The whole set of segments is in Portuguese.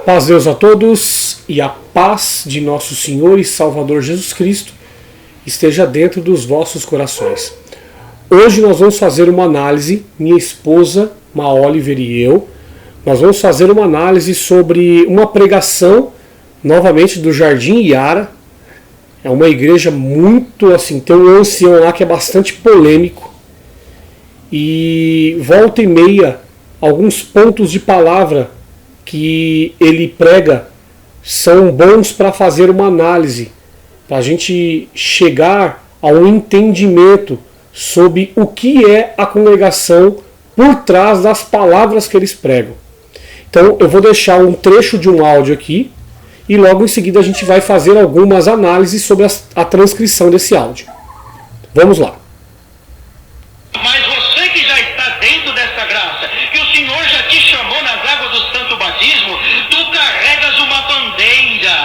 Paz de Deus a todos e a paz de nosso Senhor e Salvador Jesus Cristo esteja dentro dos vossos corações. Hoje nós vamos fazer uma análise, minha esposa, Ma Oliver e eu, nós vamos fazer uma análise sobre uma pregação, novamente do Jardim Iara. É uma igreja muito assim, tem um ancião lá que é bastante polêmico e volta e meia alguns pontos de palavra que ele prega são bons para fazer uma análise, para a gente chegar a um entendimento sobre o que é a congregação por trás das palavras que eles pregam. Então eu vou deixar um trecho de um áudio aqui e logo em seguida a gente vai fazer algumas análises sobre a transcrição desse áudio. Vamos lá. Mas você que já está dentro dessa graça, que o Senhor já te chamou nas águas do santo batismo, tu carregas uma bandeira,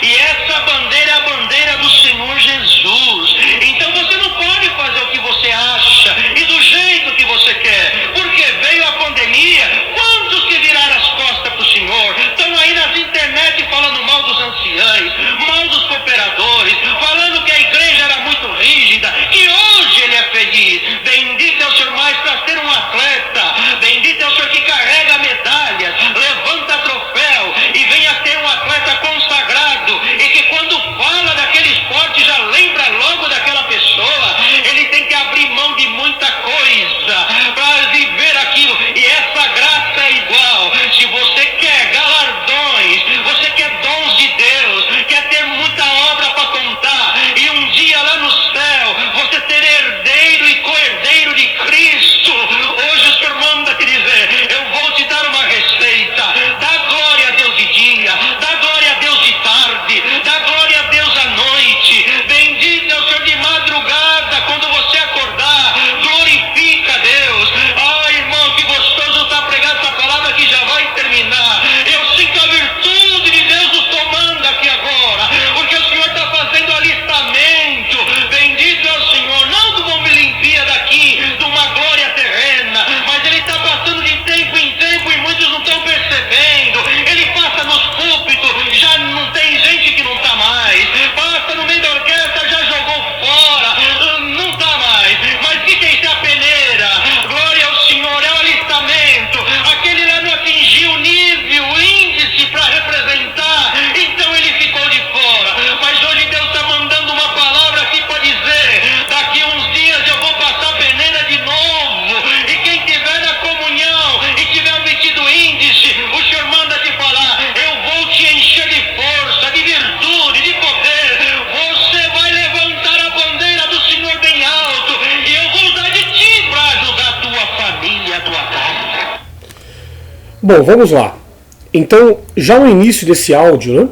e essa bandeira é a bandeira do Senhor Jesus. Então você não pode fazer o que você acha e do jeito que você quer, porque veio a pandemia. Quantos que viraram as costas para o Senhor estão aí nas internet falando mal dos anciães, mal dos cooperadores, falando que a igreja era muito rígida, que hoje ele é feliz. Bendito é o Senhor mais para ser um atleta, bendito é o Senhor que carrega medalhas, levanta troféu e venha ter um atleta consagrado, e que quando fala daquele esporte já lembra logo daquela pessoa. Ele tem que abrir mão de muita coisa para viver aquilo, e essa graça é igual. Se você quer galardões, você quer dons de Deus, quer ter muita obra para contar, e um dia lá no céu você ser herdeiro e co-herdeiro de Cristo, hoje o Senhor manda te dizer: eu vou te dar uma receita. Dá glória a Deus de dia, dá glória a Deus de tarde, dá glória a Deus à noite. Bendito é o Senhor de madrugada, quando você acordar, glorifica a Deus. Irmão, que gostoso está pregar essa palavra que já vai terminar. Eu sinto a virtude de Deus nos tomando aqui agora, porque o Senhor está fazendo alistamento. Bendito é o Senhor, não de uma Olimpíada aqui, de uma glória terrena, mas Ele está passando de tempo em tempo e muitos não estão percebendo. Ele passa nos púlpitos, já não tem gente que não está mais. Passa no meio da orquestra, já jogou fora, não está mais. Mas fiquem sem a peneira, glória ao Senhor, é o alistamento. Aquele lá não atingiu o nível, o índice para representar, então ele ficou de fora. Mas hoje Deus está mandando uma palavra aqui para dizer: daqui uns dias eu vou passar a peneira de novo, e quem tiver na comunhão e tiver obtido o índice, o Senhor manda te falar: eu vou te encher de força, de virtude, de poder. Você vai levantar a bandeira do Senhor bem alto, e eu vou usar de ti para ajudar a tua família, a tua casa. Bom, vamos lá. Então, já no início desse áudio, né,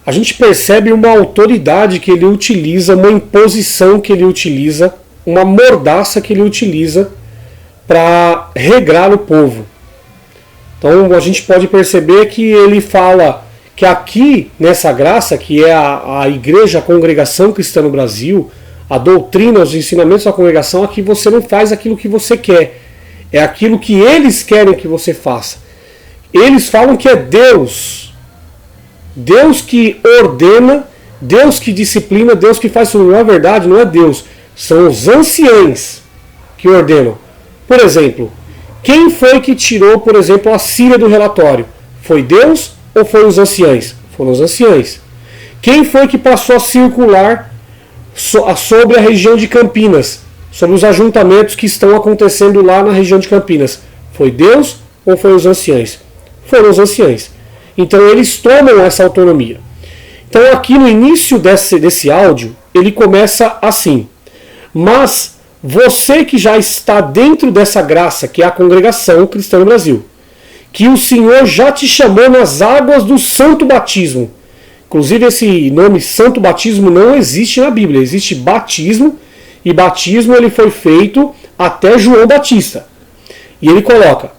a gente percebe uma autoridade que ele utiliza, uma imposição que ele utiliza, uma mordaça que ele utiliza para regrar o povo. Então a gente pode perceber que ele fala que aqui nessa graça, que é a igreja, a congregação cristã no Brasil, a doutrina, os ensinamentos da congregação, aqui você não faz aquilo que você quer, é aquilo que eles querem que você faça. Eles falam que é Deus que ordena, Deus que disciplina, Deus que faz tudo. Não é verdade, não é Deus. São os anciães que ordenam. Por exemplo, quem foi que tirou, por exemplo, a Síria do relatório? Foi Deus ou foi os anciães? Foram os anciães. Quem foi que passou a circular sobre a região de Campinas? Sobre os ajuntamentos que estão acontecendo lá na região de Campinas? Foi Deus ou foi os anciães? Foram os anciães. Então eles tomam essa autonomia. Então aqui no início desse áudio, ele começa assim: mas você que já está dentro dessa graça, que é a congregação cristã no Brasil, que o Senhor já te chamou nas águas do santo batismo. Inclusive esse nome santo batismo não existe na Bíblia, existe batismo, e batismo ele foi feito até João Batista. E ele coloca: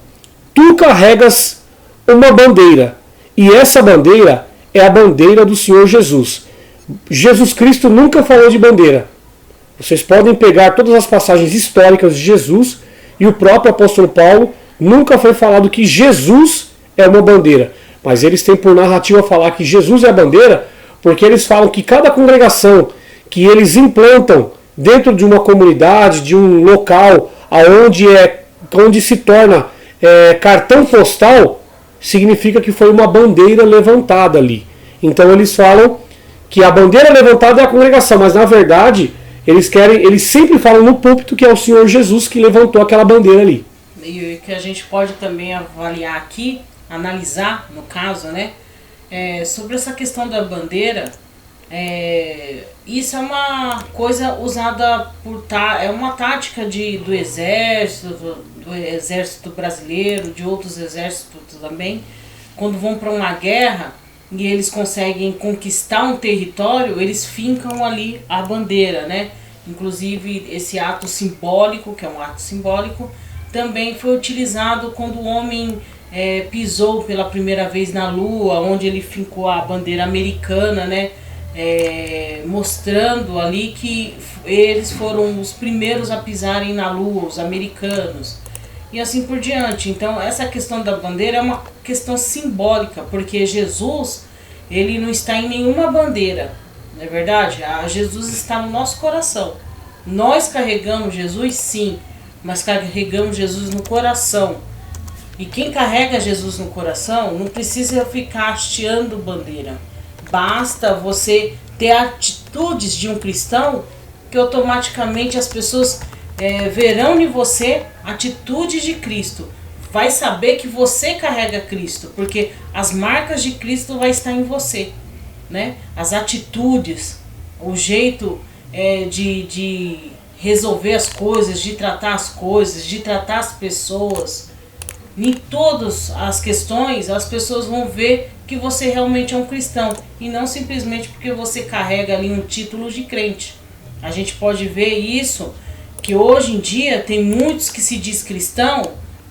tu carregas uma bandeira, e essa bandeira é a bandeira do Senhor Jesus. Jesus Cristo nunca falou de bandeira. Vocês podem pegar todas as passagens históricas de Jesus, e o próprio apóstolo Paulo nunca foi falado que Jesus é uma bandeira. mas eles têm por narrativa falar que Jesus é a bandeira, porque eles falam que cada congregação que eles implantam dentro de uma comunidade, de um local, onde se torna cartão postal, significa que foi uma bandeira levantada ali. Então eles falam que a bandeira levantada é a congregação, mas na verdade eles sempre falam no púlpito que é o Senhor Jesus que levantou aquela bandeira ali. E que a gente pode também avaliar aqui, analisar no caso, né, sobre essa questão da bandeira. Isso é uma coisa usada é uma tática do exército brasileiro, de outros exércitos também, quando vão para uma guerra e eles conseguem conquistar um território, eles fincam ali a bandeira, né? Inclusive esse ato simbólico, que é um ato simbólico, também foi utilizado quando o homem pisou pela primeira vez na Lua, onde ele fincou a bandeira americana, né? Mostrando ali que eles foram os primeiros a pisarem na Lua, os americanos, e assim por diante. Então essa questão da bandeira é uma questão simbólica, porque Jesus, ele não está em nenhuma bandeira, não é verdade? Jesus está no nosso coração. Nós carregamos Jesus, sim, mas carregamos Jesus no coração. E quem carrega Jesus no coração não precisa ficar hasteando bandeira. Basta você ter atitudes de um cristão que automaticamente as pessoas verão em você atitudes de Cristo. Vai saber que você carrega Cristo, porque as marcas de Cristo vai estar em você, né? As atitudes, o jeito de resolver as coisas, de tratar as coisas, de tratar as pessoas. Em todas as questões, as pessoas vão ver que você realmente é um cristão, e não simplesmente porque você carrega ali um título de crente. A gente pode ver isso, que hoje em dia tem muitos que se diz cristão,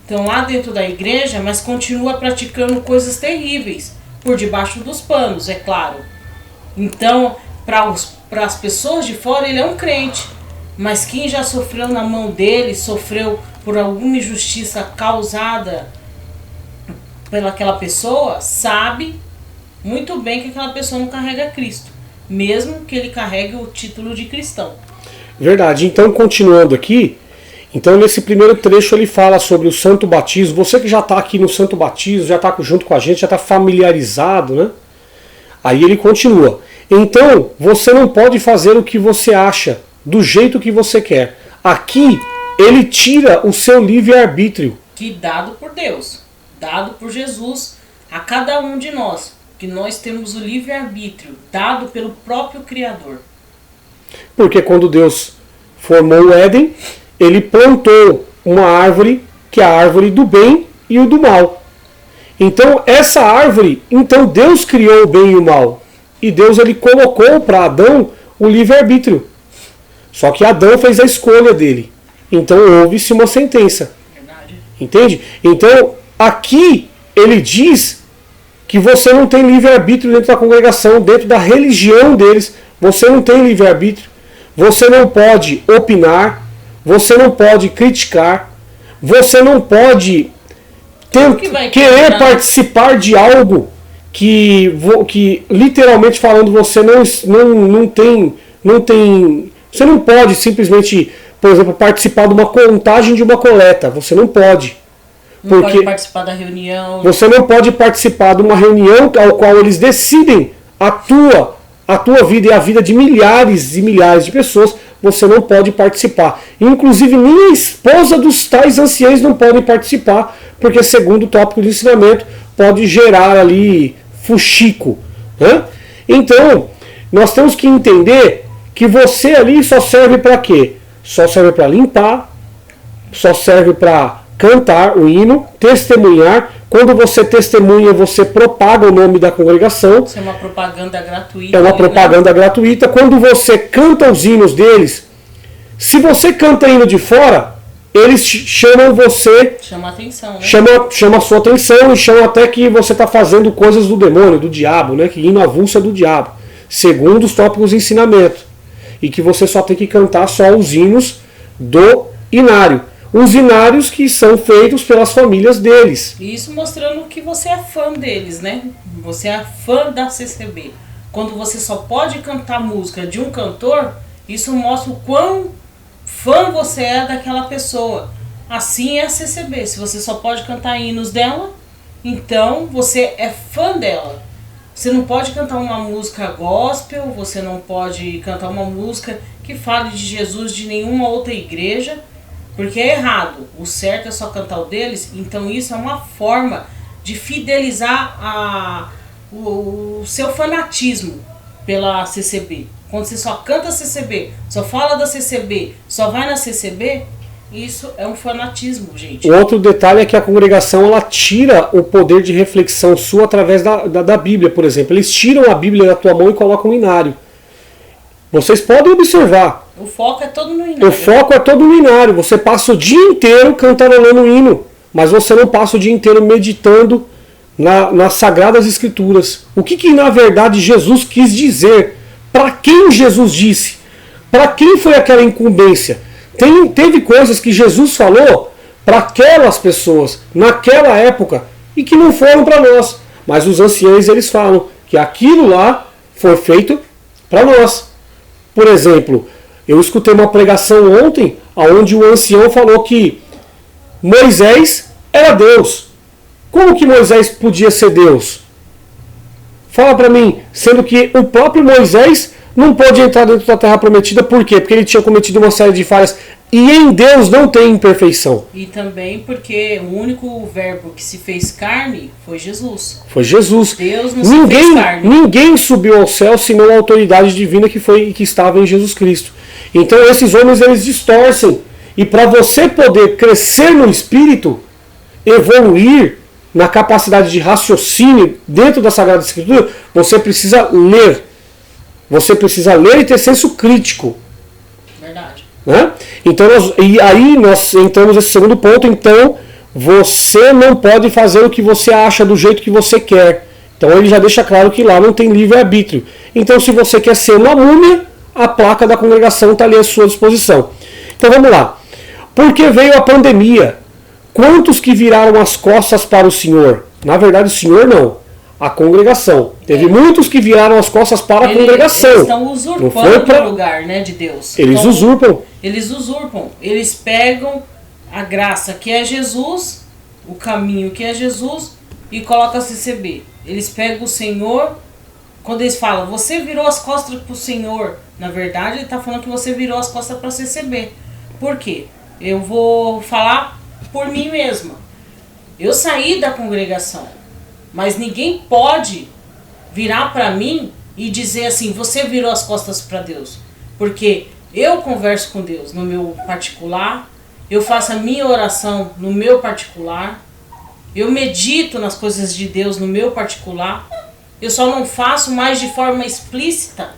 estão lá dentro da igreja, mas continua praticando coisas terríveis, por debaixo dos panos, é claro. Então, para as pessoas de fora, ele é um crente, mas quem já sofreu na mão dele, sofreu por alguma injustiça causada pelaquela pessoa, sabe muito bem que aquela pessoa não carrega Cristo, mesmo que ele carregue o título de cristão. Verdade. Então, continuando aqui, então nesse primeiro trecho ele fala sobre o santo batismo. Você que já está aqui no santo batismo, já está junto com a gente, já está familiarizado, né? Aí ele continua. Então, você não pode fazer o que você acha, do jeito que você quer. Aqui, ele tira o seu livre-arbítrio. Que dado por Deus, dado por Jesus a cada um de nós, que nós temos o livre-arbítrio dado pelo próprio Criador. Porque quando Deus formou o Éden, ele plantou uma árvore, que é a árvore do bem e o do mal. Então essa árvore, então Deus criou o bem e o mal. E Deus ele colocou para Adão o livre-arbítrio. Só que Adão fez a escolha dele. Então houve-se uma sentença. Verdade. Entende? Então aqui ele diz que você não tem livre-arbítrio dentro da congregação, dentro da religião deles. Você não tem livre-arbítrio. Você não pode opinar. Você não pode criticar. Você não pode querer participar de algo que literalmente falando você não tem. Você não pode simplesmente, por exemplo, participar de uma contagem de uma coleta. Você não pode. Não pode participar da reunião. Você não pode participar de uma reunião ao qual eles decidem a tua vida e a vida de milhares e milhares de pessoas. Você não pode participar. Inclusive, nem a esposa dos tais anciãos não podem participar, porque, segundo o tópico de ensinamento, pode gerar ali fuxico. Né? Então, nós temos que entender que você ali só serve para quê? Só serve para limpar, só serve para cantar o hino, testemunhar. Quando você testemunha, você propaga o nome da congregação. Isso é uma propaganda gratuita. É uma propaganda gratuita. Quando você canta os hinos deles, se você canta hino de fora, eles chamam você... Chama a atenção, né? Chama a sua atenção e chamam até que você está fazendo coisas do demônio, do diabo, né? Que hino avulso é do diabo, segundo os tópicos de ensinamento. E que você só tem que cantar só os hinos do inário. os inários que são feitos pelas famílias deles. Isso mostrando que você é fã deles, né? Você é fã da CCB. Quando você só pode cantar música de um cantor, isso mostra o quão fã você é daquela pessoa. Assim é a CCB. Se você só pode cantar hinos dela, então você é fã dela. Você não pode cantar uma música gospel, você não pode cantar uma música que fale de Jesus de nenhuma outra igreja, porque é errado. O certo é só cantar o deles. Então isso é uma forma de fidelizar o seu fanatismo pela CCB. Quando você só canta a CCB, só fala da CCB, só vai na CCB, isso é um fanatismo, gente. O outro detalhe é que a congregação ela tira o poder de reflexão sua através da Bíblia, por exemplo. Eles tiram a Bíblia da tua mão e colocam no inário. Vocês podem observar. O foco é todo no inário. O foco é todo no inário. Você passa o dia inteiro cantarolando o hino, mas você não passa o dia inteiro meditando nas Sagradas Escrituras. O que na verdade Jesus quis dizer? Para quem Jesus disse? Para quem foi aquela incumbência? Teve coisas que Jesus falou para aquelas pessoas, naquela época, e que não foram para nós. Mas os anciãos eles falam que aquilo lá foi feito para nós. Por exemplo, eu escutei uma pregação ontem onde o ancião falou que Moisés era Deus. Como que Moisés podia ser Deus? Fala para mim, sendo que o próprio Moisés não pôde entrar dentro da terra prometida, por quê? Porque ele tinha cometido uma série de falhas. E em Deus não tem imperfeição. E também porque o único verbo que se fez carne foi Jesus. Foi Jesus. Deus não se fez carne. Ninguém subiu ao céu senão a autoridade divina que estava em Jesus Cristo. Então esses homens eles distorcem. E para você poder crescer no espírito, evoluir na capacidade de raciocínio dentro da Sagrada Escritura, você precisa ler. Você precisa ler e ter senso crítico. Verdade. Né? Então, aí nós entramos nesse segundo ponto. Então, você não pode fazer o que você acha do jeito que você quer. Então, ele já deixa claro que lá não tem livre-arbítrio. Então, se você quer ser uma múmia, a placa da congregação está ali à sua disposição. Então, vamos lá. Porque veio a pandemia. Quantos que viraram as costas para o Senhor? Na verdade, o Senhor não. A congregação. Teve muitos que viraram as costas para a congregação. Eles estão usurpando o lugar, né, de Deus. Eles usurpam. Eles usurpam. Eles pegam a graça que é Jesus, o caminho que é Jesus, e colocam a CCB. Eles pegam o Senhor. Quando eles falam, você virou as costas para o Senhor, na verdade ele está falando que você virou as costas para a CCB. Por quê? Eu vou falar por mim mesma. Eu saí da congregação. Mas ninguém pode virar para mim e dizer assim, você virou as costas para Deus. Porque eu converso com Deus no meu particular, eu faço a minha oração no meu particular, eu medito nas coisas de Deus no meu particular, eu só não faço mais de forma explícita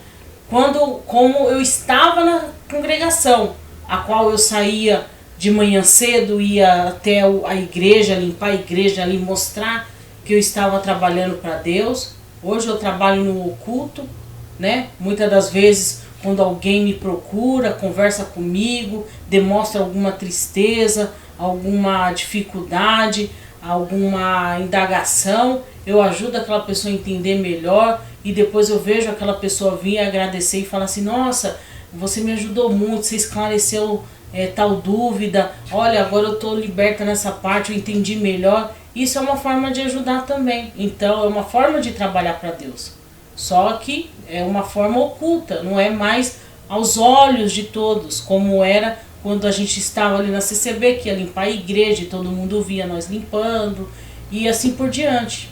como eu estava na congregação, a qual eu saía de manhã cedo, ia até a igreja, limpar a igreja ali, mostrar que eu estava trabalhando para Deus. Hoje eu trabalho no oculto, né? Muitas das vezes quando alguém me procura, conversa comigo, demonstra alguma tristeza, alguma dificuldade, alguma indagação, eu ajudo aquela pessoa a entender melhor e depois eu vejo aquela pessoa vir agradecer e falar assim, nossa, você me ajudou muito, você esclareceu tal dúvida, olha, agora eu estou liberta nessa parte, eu entendi melhor. Isso é uma forma de ajudar também. Então é uma forma de trabalhar para Deus. Só que é uma forma oculta, não é mais aos olhos de todos, como era quando a gente estava ali na CCB, que ia limpar a igreja e todo mundo via nós limpando e assim por diante.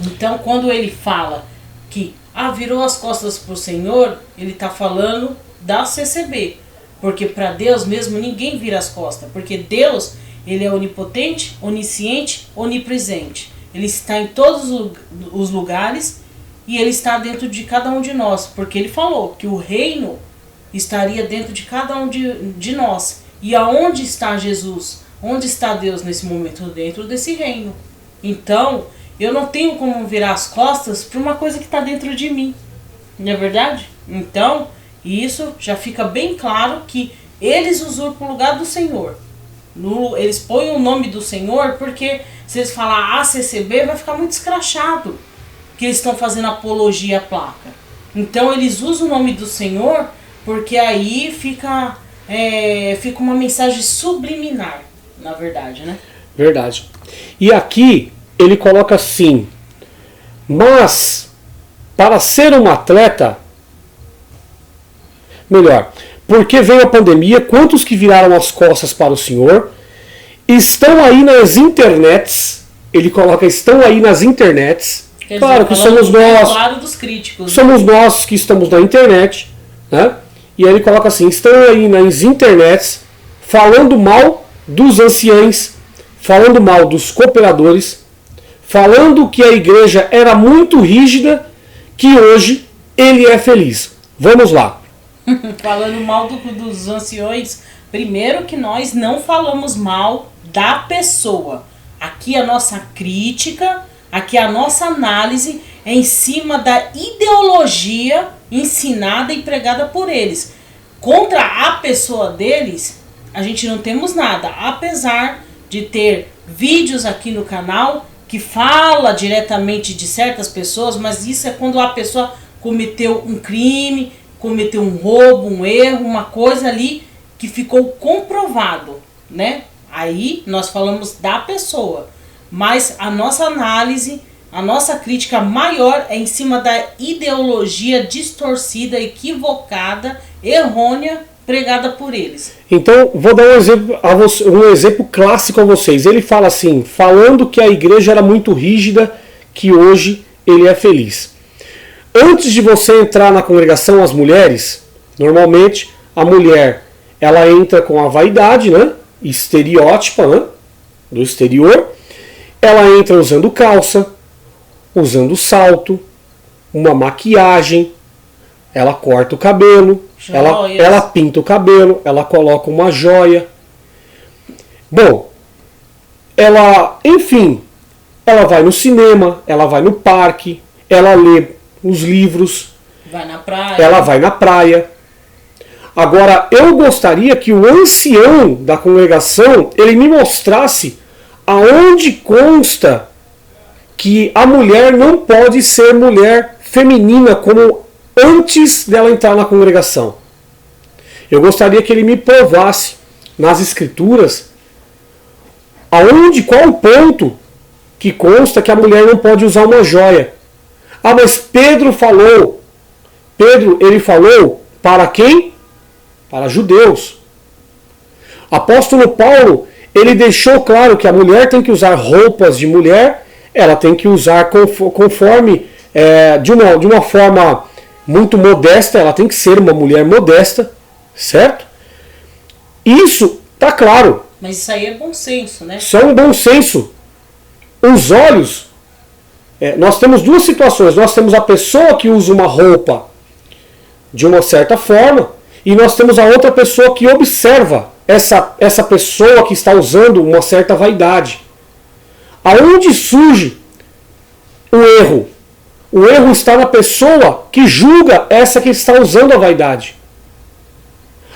Então quando ele fala que virou as costas para o Senhor, ele está falando da CCB. Porque para Deus mesmo ninguém vira as costas, porque Deus... Ele é onipotente, onisciente, onipresente. Ele está em todos os lugares e ele está dentro de cada um de nós. Porque ele falou que o reino estaria dentro de cada um de nós. E aonde está Jesus? Onde está Deus nesse momento? Dentro desse reino. Então, eu não tenho como virar as costas para uma coisa que está dentro de mim. Não é verdade? Então, isso já fica bem claro que eles usurpam o lugar do Senhor. Eles põem o nome do Senhor porque se eles falar ACCB vai ficar muito escrachado, que eles estão fazendo apologia à placa. Então eles usam o nome do Senhor porque aí fica uma mensagem subliminar, na verdade, né? Verdade. E aqui ele coloca assim: mas para ser um atleta, melhor, porque veio a pandemia, quantos que viraram as costas para o Senhor estão aí nas internets, ele coloca estão aí nas internets, Quer claro dizer, que somos nós, claro dos críticos, somos nós que estamos na internet, né? E aí ele coloca assim, estão aí nas internets falando mal dos anciães, falando mal dos cooperadores, falando que a igreja era muito rígida, que hoje ele é feliz. Vamos lá. Falando mal dos anciões, primeiro que nós não falamos mal da pessoa. Aqui a nossa crítica, aqui a nossa análise é em cima da ideologia ensinada e pregada por eles. Contra a pessoa deles, a gente não temos nada, apesar de ter vídeos aqui no canal que fala diretamente de certas pessoas, mas isso é quando a pessoa cometeu um crime, cometeu um roubo, um erro, uma coisa ali que ficou comprovado, né? Aí nós falamos da pessoa, mas a nossa análise, a nossa crítica maior é em cima da ideologia distorcida, equivocada, errônea, pregada por eles. Então, vou dar um exemplo clássico a vocês. Ele fala assim, falando que a igreja era muito rígida, que hoje ele é feliz. Antes de você entrar na congregação, as mulheres, normalmente a mulher ela entra com a vaidade, né, estereótipa, né, do exterior. Ela entra usando calça, usando salto, uma maquiagem, ela corta o cabelo, ela pinta o cabelo, ela coloca uma joia. Bom, enfim, ela vai no cinema, ela vai no parque, ela lê os livros, vai na praia. Ela vai na praia. Agora, eu gostaria que o ancião da congregação, ele me mostrasse aonde consta que a mulher não pode ser mulher feminina como antes dela entrar na congregação. Eu gostaria que ele me provasse nas escrituras qual o ponto que consta que a mulher não pode usar uma joia. Ah, mas Pedro, ele falou para quem? Para judeus. Apóstolo Paulo, ele deixou claro que a mulher tem que usar roupas de mulher, ela tem que usar conforme, de uma forma muito modesta, ela tem que ser uma mulher modesta, certo? Isso está claro. Mas isso aí é bom senso, né? Isso é um bom senso. Os olhos, nós temos duas situações. Nós temos a pessoa que usa uma roupa de uma certa forma, e nós temos a outra pessoa que observa essa pessoa que está usando uma certa vaidade. Aonde surge o erro? O erro está na pessoa que julga essa que está usando a vaidade.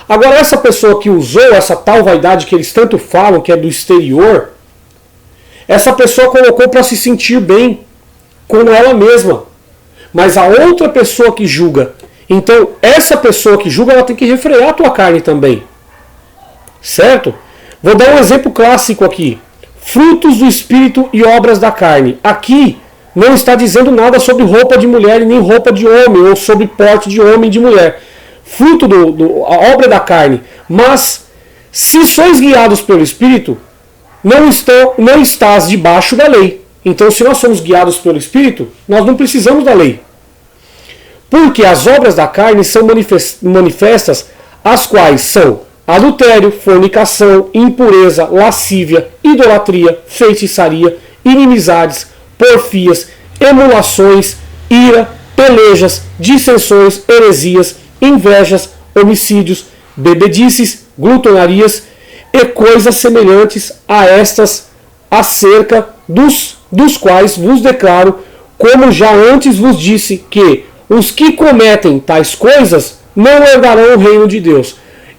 Agora, essa pessoa que usou essa tal vaidade que eles tanto falam, que é do exterior, essa pessoa colocou para se sentir bem com ela mesma. Mas a outra pessoa que julga, então essa pessoa que julga, ela tem que refrear a tua carne também. Certo? Vou dar um exemplo clássico aqui. Frutos do Espírito e obras da carne. Aqui não está dizendo nada sobre roupa de mulher e nem roupa de homem, ou sobre porte de homem e de mulher. Fruto a obra da carne. Mas, se sois guiados pelo Espírito, não estás debaixo da lei. Então, se nós somos guiados pelo Espírito, nós não precisamos da lei. Porque as obras da carne são manifestas, as quais são adultério, fornicação, impureza, lascívia, idolatria, feitiçaria, inimizades, porfias, emulações, ira, pelejas, dissensões, heresias, invejas, homicídios, bebedices, glutonarias e coisas semelhantes a estas, acerca dos quais vos declaro, como já antes vos disse, que os que cometem tais coisas não herdarão o reino de Deus.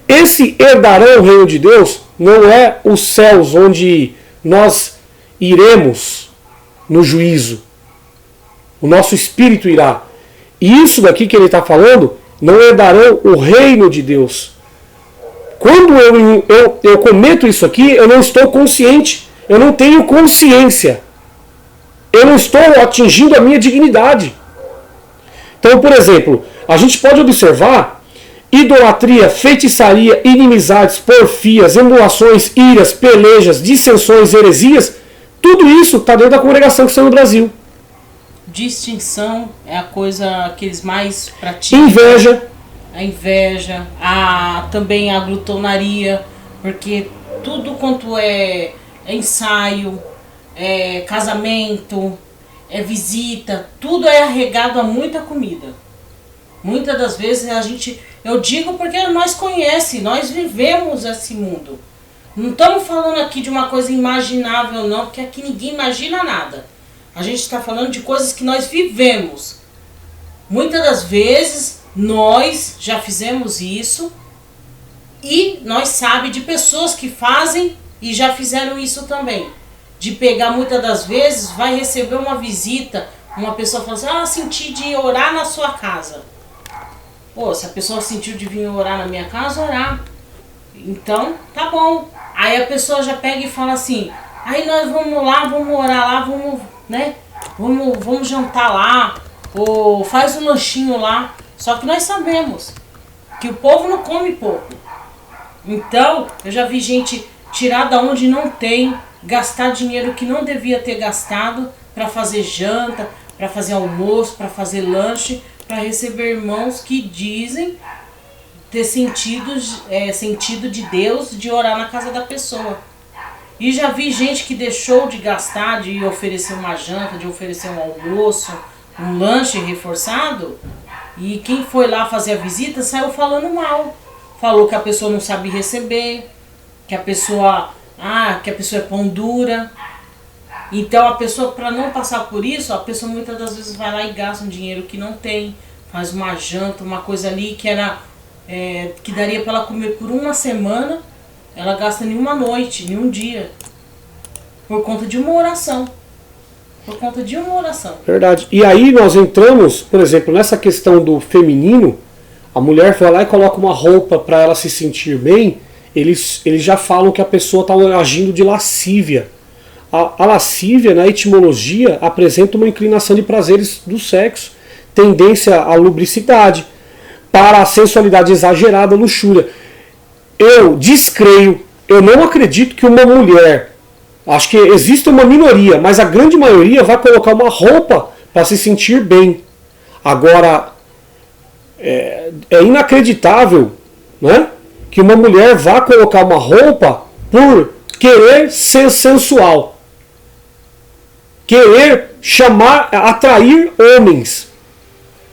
Esse herdarão o reino de Deus não é os céus onde nós iremos no juízo. O nosso espírito irá. E isso daqui que ele está falando, não herdarão o reino de Deus. Quando eu cometo isso aqui, eu não estou consciente. Eu não tenho consciência. Eu não estou atingindo a minha dignidade. Então, por exemplo, a gente pode observar idolatria, feitiçaria, inimizades, porfias, emulações, iras, pelejas, dissensões, heresias. Tudo isso está dentro da congregação cristã no Brasil. Distinção é a coisa que eles mais praticam. Inveja. A inveja, também a glutonaria, porque tudo quanto é ensaio, é casamento, é visita, tudo é arregado a muita comida. Muitas das vezes eu digo porque nós conhecemos, nós vivemos esse mundo. Não estamos falando aqui de uma coisa imaginável não, porque aqui ninguém imagina nada. A gente está falando de coisas que nós vivemos. Muitas das vezes nós já fizemos isso e nós sabemos de pessoas que fazem e já fizeram isso também. De pegar muitas das vezes, vai receber uma visita, uma pessoa fala assim, senti de orar na sua casa. Pô, se a pessoa sentiu de vir orar na minha casa, orar. Então, tá bom. Aí a pessoa já pega e fala assim, aí nós vamos lá, vamos orar lá, vamos, né? Vamos jantar lá, ou faz um lanchinho lá. Só que nós sabemos que o povo não come pouco. Então, eu já vi gente tirar da onde não tem, gastar dinheiro que não devia ter gastado para fazer janta, para fazer almoço, para fazer lanche, para receber irmãos que dizem ter sentido de Deus de orar na casa da pessoa. E já vi gente que deixou de gastar, de oferecer uma janta, de oferecer um almoço, um lanche reforçado. E quem foi lá fazer a visita saiu falando mal. Falou que a pessoa não sabe receber, que a pessoa é pão dura. Então a pessoa, para não passar por isso, a pessoa muitas das vezes vai lá e gasta um dinheiro que não tem, faz uma janta, uma coisa ali que daria para ela comer por uma semana, ela gasta em uma noite, em um dia, por conta de uma oração. Por conta de uma oração. Verdade. E aí nós entramos, por exemplo, nessa questão do feminino, a mulher vai lá e coloca uma roupa para ela se sentir bem, eles já falam que a pessoa está agindo de lascívia. A lascívia, na etimologia, apresenta uma inclinação de prazeres do sexo, tendência à lubricidade, para a sensualidade exagerada, luxúria. Eu descreio, eu não acredito que uma mulher, acho que existe uma minoria, mas a grande maioria vai colocar uma roupa para se sentir bem. Agora, é inacreditável, né, que uma mulher vá colocar uma roupa por querer ser sensual. Querer atrair homens.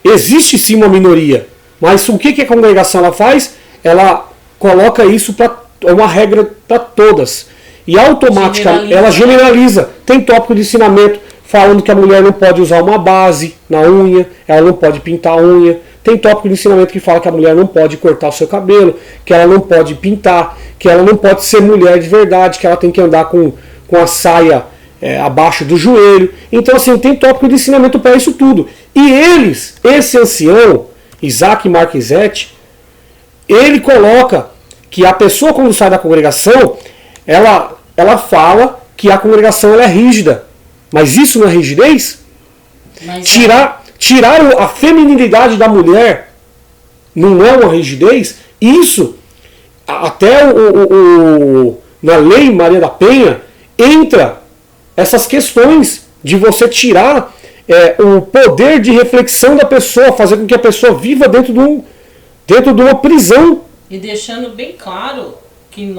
Existe sim uma minoria, mas o que a congregação ela faz? Ela coloca isso para uma regra para todas. E automaticamente ela generaliza. Tem tópico de ensinamento falando que a mulher não pode usar uma base na unha, ela não pode pintar a unha. Tem tópico de ensinamento que fala que a mulher não pode cortar o seu cabelo, que ela não pode pintar, que ela não pode ser mulher de verdade, que ela tem que andar com a saia abaixo do joelho. Então assim, tem tópico de ensinamento para isso tudo. E esse ancião, Isaac Marquezete, ele coloca que a pessoa quando sai da congregação, ela fala que a congregação ela é rígida. Mas isso não é rigidez? Tirar a feminilidade da mulher não é uma rigidez? Isso, até na lei Maria da Penha, entra essas questões de você tirar o poder de reflexão da pessoa, fazer com que a pessoa viva dentro de uma prisão. E deixando bem claro que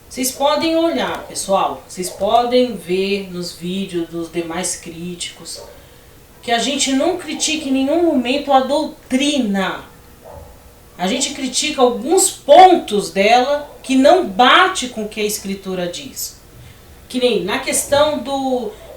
vocês podem olhar, pessoal, vocês podem ver nos vídeos dos demais críticos, que a gente não critica em nenhum momento a doutrina. A gente critica alguns pontos dela que não bate com o que a Escritura diz. Que nem na questão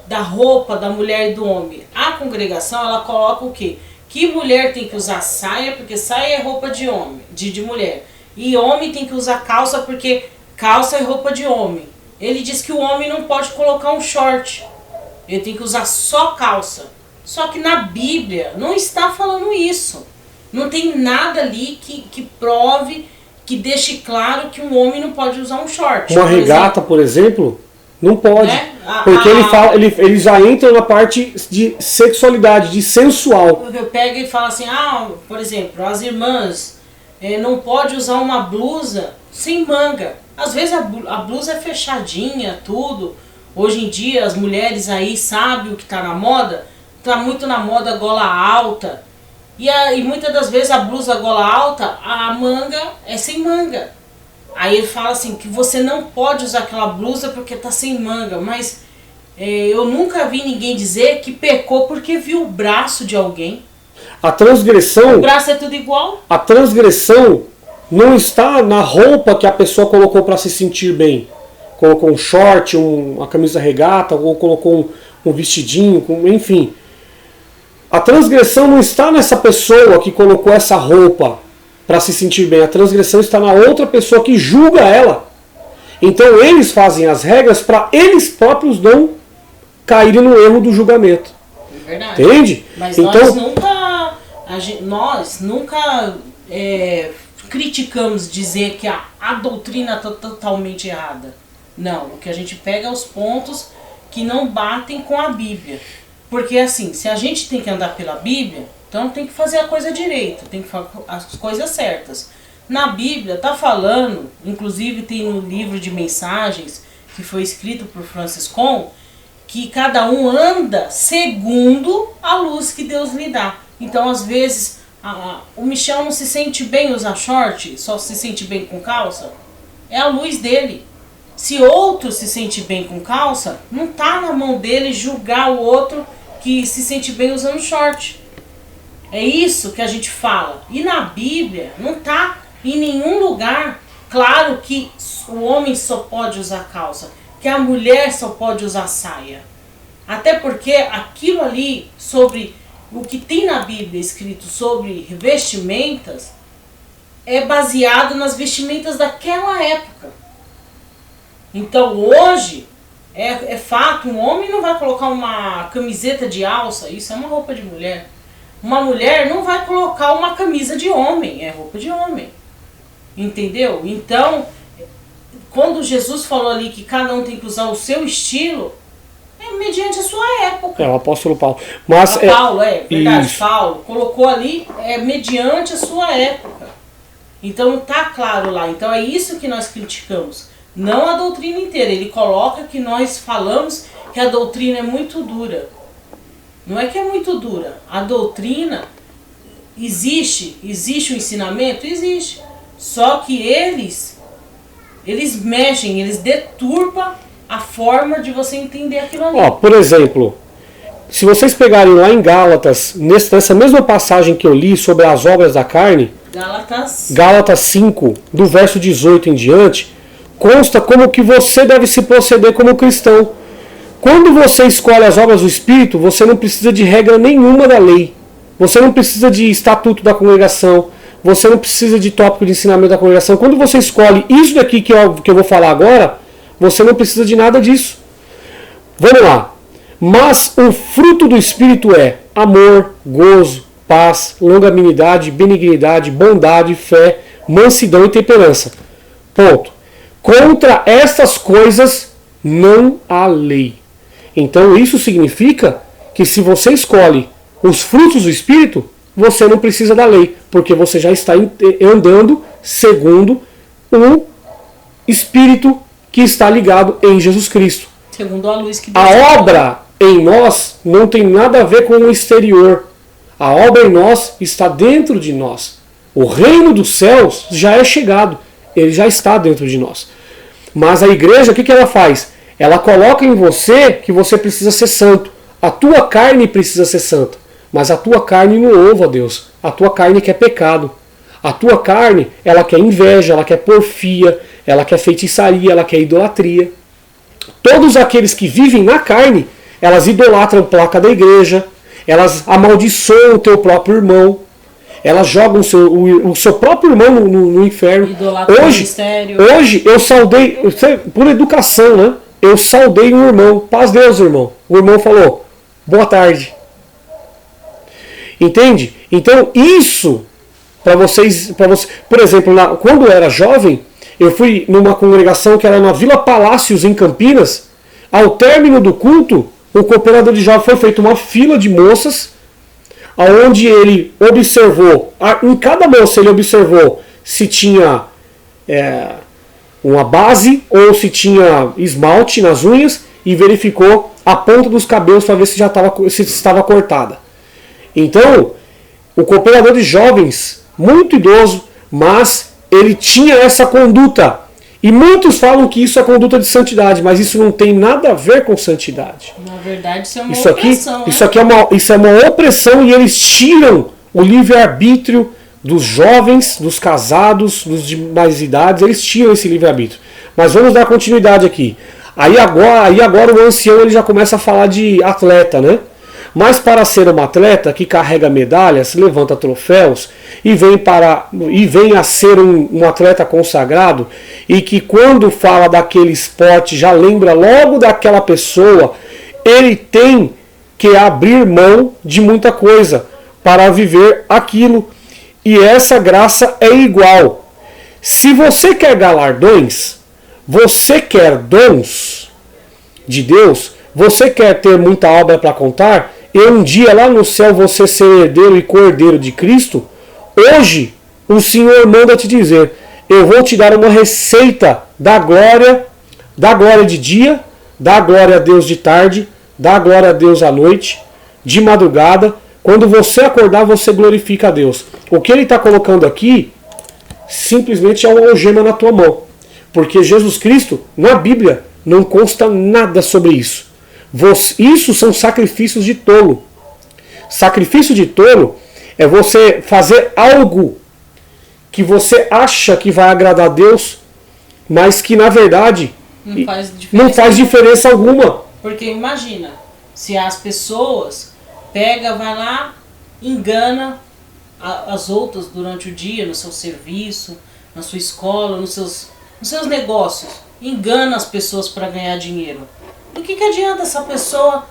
da roupa da mulher e do homem. A congregação, ela coloca o quê? Que mulher tem que usar saia, porque saia é roupa de homem, de mulher. e homem tem que usar calça porque calça é roupa de homem. Ele diz que o homem não pode colocar um short, ele tem que usar só calça. Só que na Bíblia não está falando isso. Não tem nada ali que prove, que deixe claro que um homem não pode usar um short. Uma regata, por exemplo, não pode. Né? Porque ele já entra na parte de sexualidade, de sensual. Eu pego e falo assim, por exemplo, as irmãs não pode usar uma blusa sem manga. Às vezes a blusa é fechadinha, tudo. Hoje em dia as mulheres aí sabem o que está na moda. Está muito na moda gola alta. E muitas das vezes a blusa gola alta, a manga é sem manga. Aí ele fala assim, que você não pode usar aquela blusa porque está sem manga. Mas eu nunca vi ninguém dizer que pecou porque viu o braço de alguém. A transgressão... O braço é tudo igual. A transgressão não está na roupa que a pessoa colocou para se sentir bem. Colocou um short, uma camisa regata, ou colocou um vestidinho, enfim. A transgressão não está nessa pessoa que colocou essa roupa para se sentir bem. A transgressão está na outra pessoa que julga ela. Então eles fazem as regras para eles próprios não caírem no erro do julgamento. É verdade. Entende? Mas então, nós nunca criticamos dizer que a doutrina está totalmente errada. Não, o que a gente pega é os pontos que não batem com a Bíblia. Porque assim, se a gente tem que andar pela Bíblia, então tem que fazer a coisa direita, tem que fazer as coisas certas. Na Bíblia está falando, inclusive tem no livro de mensagens que foi escrito por Francis Con, que cada um anda segundo a luz que Deus lhe dá. Então às vezes o Michel não se sente bem usar short, só se sente bem com calça. É a luz dele. Se outro se sente bem com calça, não está na mão dele julgar o outro que se sente bem usando short. É isso que a gente fala. E na Bíblia não está em nenhum lugar claro que o homem só pode usar calça, que a mulher só pode usar saia. Até porque aquilo ali sobre o que tem na Bíblia escrito sobre vestimentas é baseado nas vestimentas daquela época. Então hoje é fato, um homem não vai colocar uma camiseta de alça, isso é uma roupa de mulher. Uma mulher não vai colocar uma camisa de homem, é roupa de homem. Entendeu? Então, quando Jesus falou ali que cada um tem que usar o seu estilo, é mediante a sua época. É o apóstolo Paulo. Mas Paulo, verdade, isso. Paulo colocou ali mediante a sua época. Então tá claro lá. Então é isso que nós criticamos. Não a doutrina inteira. Ele coloca que nós falamos que a doutrina é muito dura. Não é que é muito dura. A doutrina existe o ensinamento? Existe. Só que eles mexem, eles deturpam a forma de você entender aquilo ali. Por exemplo, se vocês pegarem lá em Gálatas, nessa mesma passagem que eu li sobre as obras da carne, Gálatas 5, do verso 18 em diante, consta como que você deve se proceder como cristão. Quando você escolhe as obras do Espírito, você não precisa de regra nenhuma da lei. Você não precisa de estatuto da congregação. Você não precisa de tópico de ensinamento da congregação. Quando você escolhe isso daqui que eu vou falar agora, você não precisa de nada disso. Vamos lá. Mas o fruto do Espírito é amor, gozo, paz, longanimidade, benignidade, bondade, fé, mansidão e temperança. Ponto. Contra estas coisas não há lei. Então isso significa que se você escolhe os frutos do Espírito, você não precisa da lei, porque você já está andando segundo o Espírito que está ligado em Jesus Cristo. Segundo a luz que Deus a obra em nós não tem nada a ver com o exterior. A obra em nós está dentro de nós. O reino dos céus já é chegado. Ele já está dentro de nós. Mas a igreja, o que ela faz? Ela coloca em você que você precisa ser santo. A tua carne precisa ser santa. Mas a tua carne não louva a Deus. A tua carne quer pecado. A tua carne, ela quer inveja, ela quer porfia, ela quer feitiçaria, ela quer idolatria. Todos aqueles que vivem na carne, elas idolatram a placa da igreja, elas amaldiçoam o teu próprio irmão, Elas jogam o seu próprio irmão no inferno. Hoje eu saudei, por educação, né? Eu saudei um irmão. Paz Deus, irmão. O irmão falou, boa tarde. Entende? Então isso, para vocês, por exemplo, quando eu era jovem, eu fui numa congregação que era na Vila Palácios, em Campinas. Ao término do culto, o cooperador de jovens foi feita uma fila de moças, onde ele observou, em cada moça ele observou se tinha uma base ou se tinha esmalte nas unhas e verificou a ponta dos cabelos para ver se estava cortada. Então, o cooperador de jovens, muito idoso, mas ele tinha essa conduta. E muitos falam que isso é conduta de santidade, mas isso não tem nada a ver com santidade. Na verdade, isso é uma opressão. Isso é uma opressão, e eles tiram o livre-arbítrio dos jovens, dos casados, dos de mais idades, eles tiram esse livre-arbítrio. Mas vamos dar continuidade aqui. Aí agora o ancião ele já começa a falar de atleta, né? Mas para ser um atleta que carrega medalhas, levanta troféus e vem a ser um atleta consagrado, e que quando fala daquele esporte já lembra logo daquela pessoa, ele tem que abrir mão de muita coisa para viver aquilo. E essa graça é igual. Se você quer galardões, você quer dons de Deus, você quer ter muita obra para contar, e um dia lá no céu você ser herdeiro e cordeiro de Cristo, hoje o Senhor manda te dizer, eu vou te dar uma receita da glória de dia, da glória a Deus de tarde, da glória a Deus à noite, de madrugada. Quando você acordar, você glorifica a Deus. O que ele está colocando aqui simplesmente é uma algema na tua mão. Porque Jesus Cristo, na Bíblia, não consta nada sobre isso. Isso são sacrifícios de tolo. Sacrifício de tolo é você fazer algo que você acha que vai agradar a Deus, mas que na verdade não faz diferença alguma. Porque imagina, se as pessoas vai lá, engana as outras durante o dia, no seu serviço, na sua escola, nos seus negócios, engana as pessoas para ganhar dinheiro. Do que adianta essa pessoa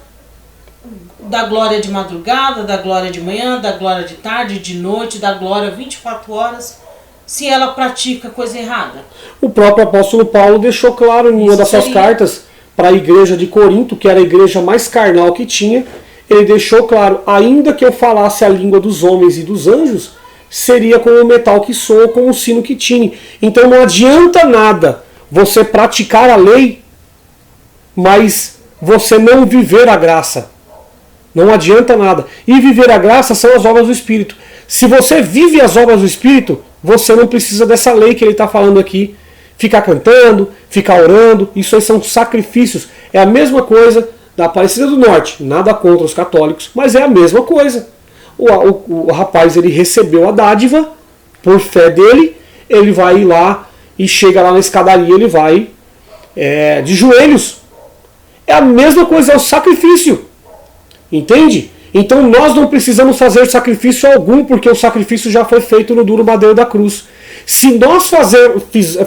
dar glória de madrugada, dar glória de manhã, dar glória de tarde, de noite, dar glória 24 horas, se ela pratica coisa errada? O próprio apóstolo Paulo deixou claro em uma das suas cartas para a igreja de Corinto, que era a igreja mais carnal que tinha, ele deixou claro, ainda que eu falasse a língua dos homens e dos anjos, seria com o metal que soa, com o sino que tine. Então não adianta nada você praticar a lei, mas você não viver a graça. Não adianta nada. E viver a graça são as obras do Espírito. Se você vive as obras do Espírito, você não precisa dessa lei que ele está falando aqui. Ficar cantando, ficar orando, isso aí são sacrifícios. É a mesma coisa da Aparecida do Norte. Nada contra os católicos, mas é a mesma coisa. O rapaz ele recebeu a dádiva, por fé dele, ele vai lá e chega lá na escadaria, ele vai de joelhos. É a mesma coisa, é o sacrifício. Entende? Então nós não precisamos fazer sacrifício algum, porque o sacrifício já foi feito no duro madeiro da cruz. Se nós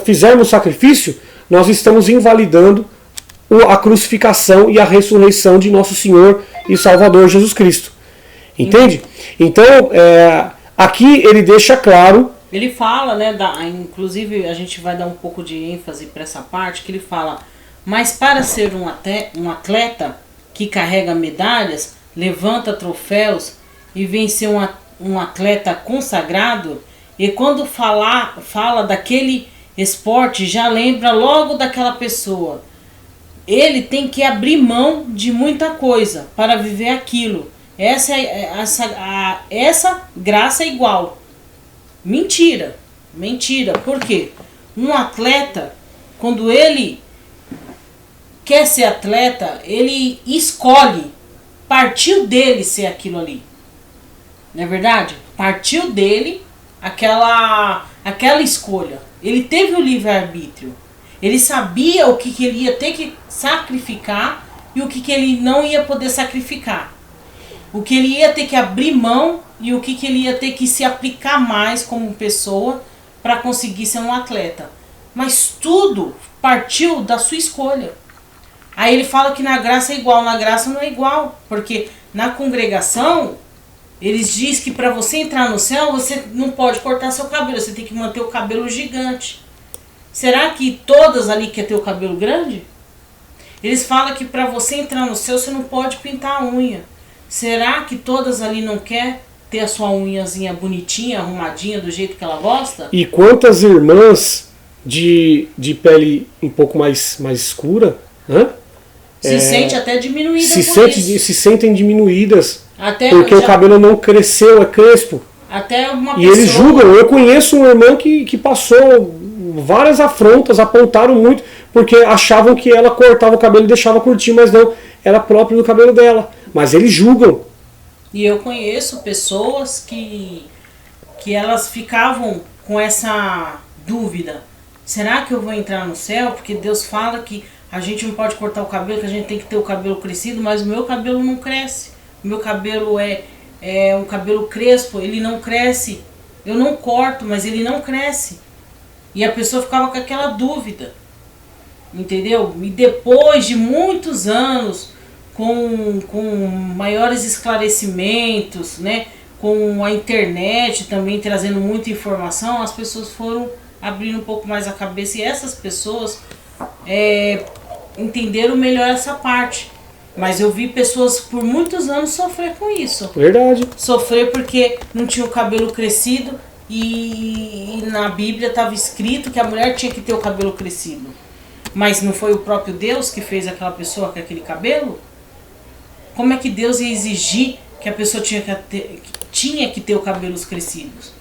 fizermos sacrifício, nós estamos invalidando a crucificação e a ressurreição de nosso Senhor e Salvador Jesus Cristo. Entende? Então, aqui ele deixa claro... Ele fala, né, inclusive a gente vai dar um pouco de ênfase para essa parte, que ele fala, mas para ser um atleta que carrega medalhas, levanta troféus e vem ser um atleta consagrado, e quando fala daquele esporte, já lembra logo daquela pessoa. Ele tem que abrir mão de muita coisa para viver aquilo. Essa graça é igual. Mentira. Por quê? Um atleta, quando ele quer ser atleta, ele escolhe. Partiu dele ser aquilo ali. Não é verdade? Partiu dele aquela escolha. Ele teve o livre-arbítrio. Ele sabia o que ele ia ter que sacrificar e o que ele não ia poder sacrificar. o que ele ia ter que abrir mão e o que ele ia ter que se aplicar mais como pessoa para conseguir ser um atleta. Mas tudo partiu da sua escolha. Aí ele fala que na graça é igual. Na graça não é igual, porque na congregação eles dizem que para você entrar no céu você não pode cortar seu cabelo, você tem que manter o cabelo gigante. Será que todas ali querem ter o cabelo grande? Eles falam que para você entrar no céu você não pode pintar a unha. Será que todas ali não querem ter a sua unhazinha bonitinha, arrumadinha, do jeito que ela gosta? E quantas irmãs de pele um pouco mais escura, né? Se sente até diminuída se sentem diminuídas até porque o cabelo não cresceu, é crespo. Até uma e eles julgam. Eu conheço uma irmã que passou várias afrontas, apontaram muito, porque achavam que ela cortava o cabelo e deixava curtir, mas não, era próprio do cabelo dela. Mas eles julgam. E eu conheço pessoas que elas ficavam com essa dúvida. Será que eu vou entrar no céu? Porque Deus fala que a gente não pode cortar o cabelo, que a gente tem que ter o cabelo crescido, mas o meu cabelo não cresce. O meu cabelo é um cabelo crespo, ele não cresce. Eu não corto, mas ele não cresce. E a pessoa ficava com aquela dúvida. Entendeu? E depois de muitos anos, com maiores esclarecimentos, né, com a internet também trazendo muita informação, as pessoas foram abrindo um pouco mais a cabeça e essas pessoas entenderam melhor essa parte. Mas eu vi pessoas por muitos anos sofrer com isso. Verdade. Sofrer porque não tinha o cabelo crescido e na Bíblia estava escrito que a mulher tinha que ter o cabelo crescido. Mas não foi o próprio Deus que fez aquela pessoa com aquele cabelo? Como é que Deus ia exigir que a pessoa tinha que ter os cabelos crescidos?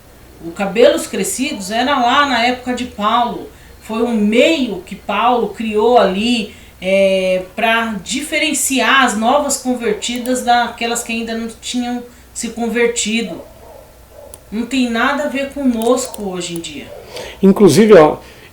Os cabelos crescidos era lá na época de Paulo. Foi um meio que Paulo criou ali para diferenciar as novas convertidas daquelas que ainda não tinham se convertido. Não tem nada a ver conosco hoje em dia. Inclusive,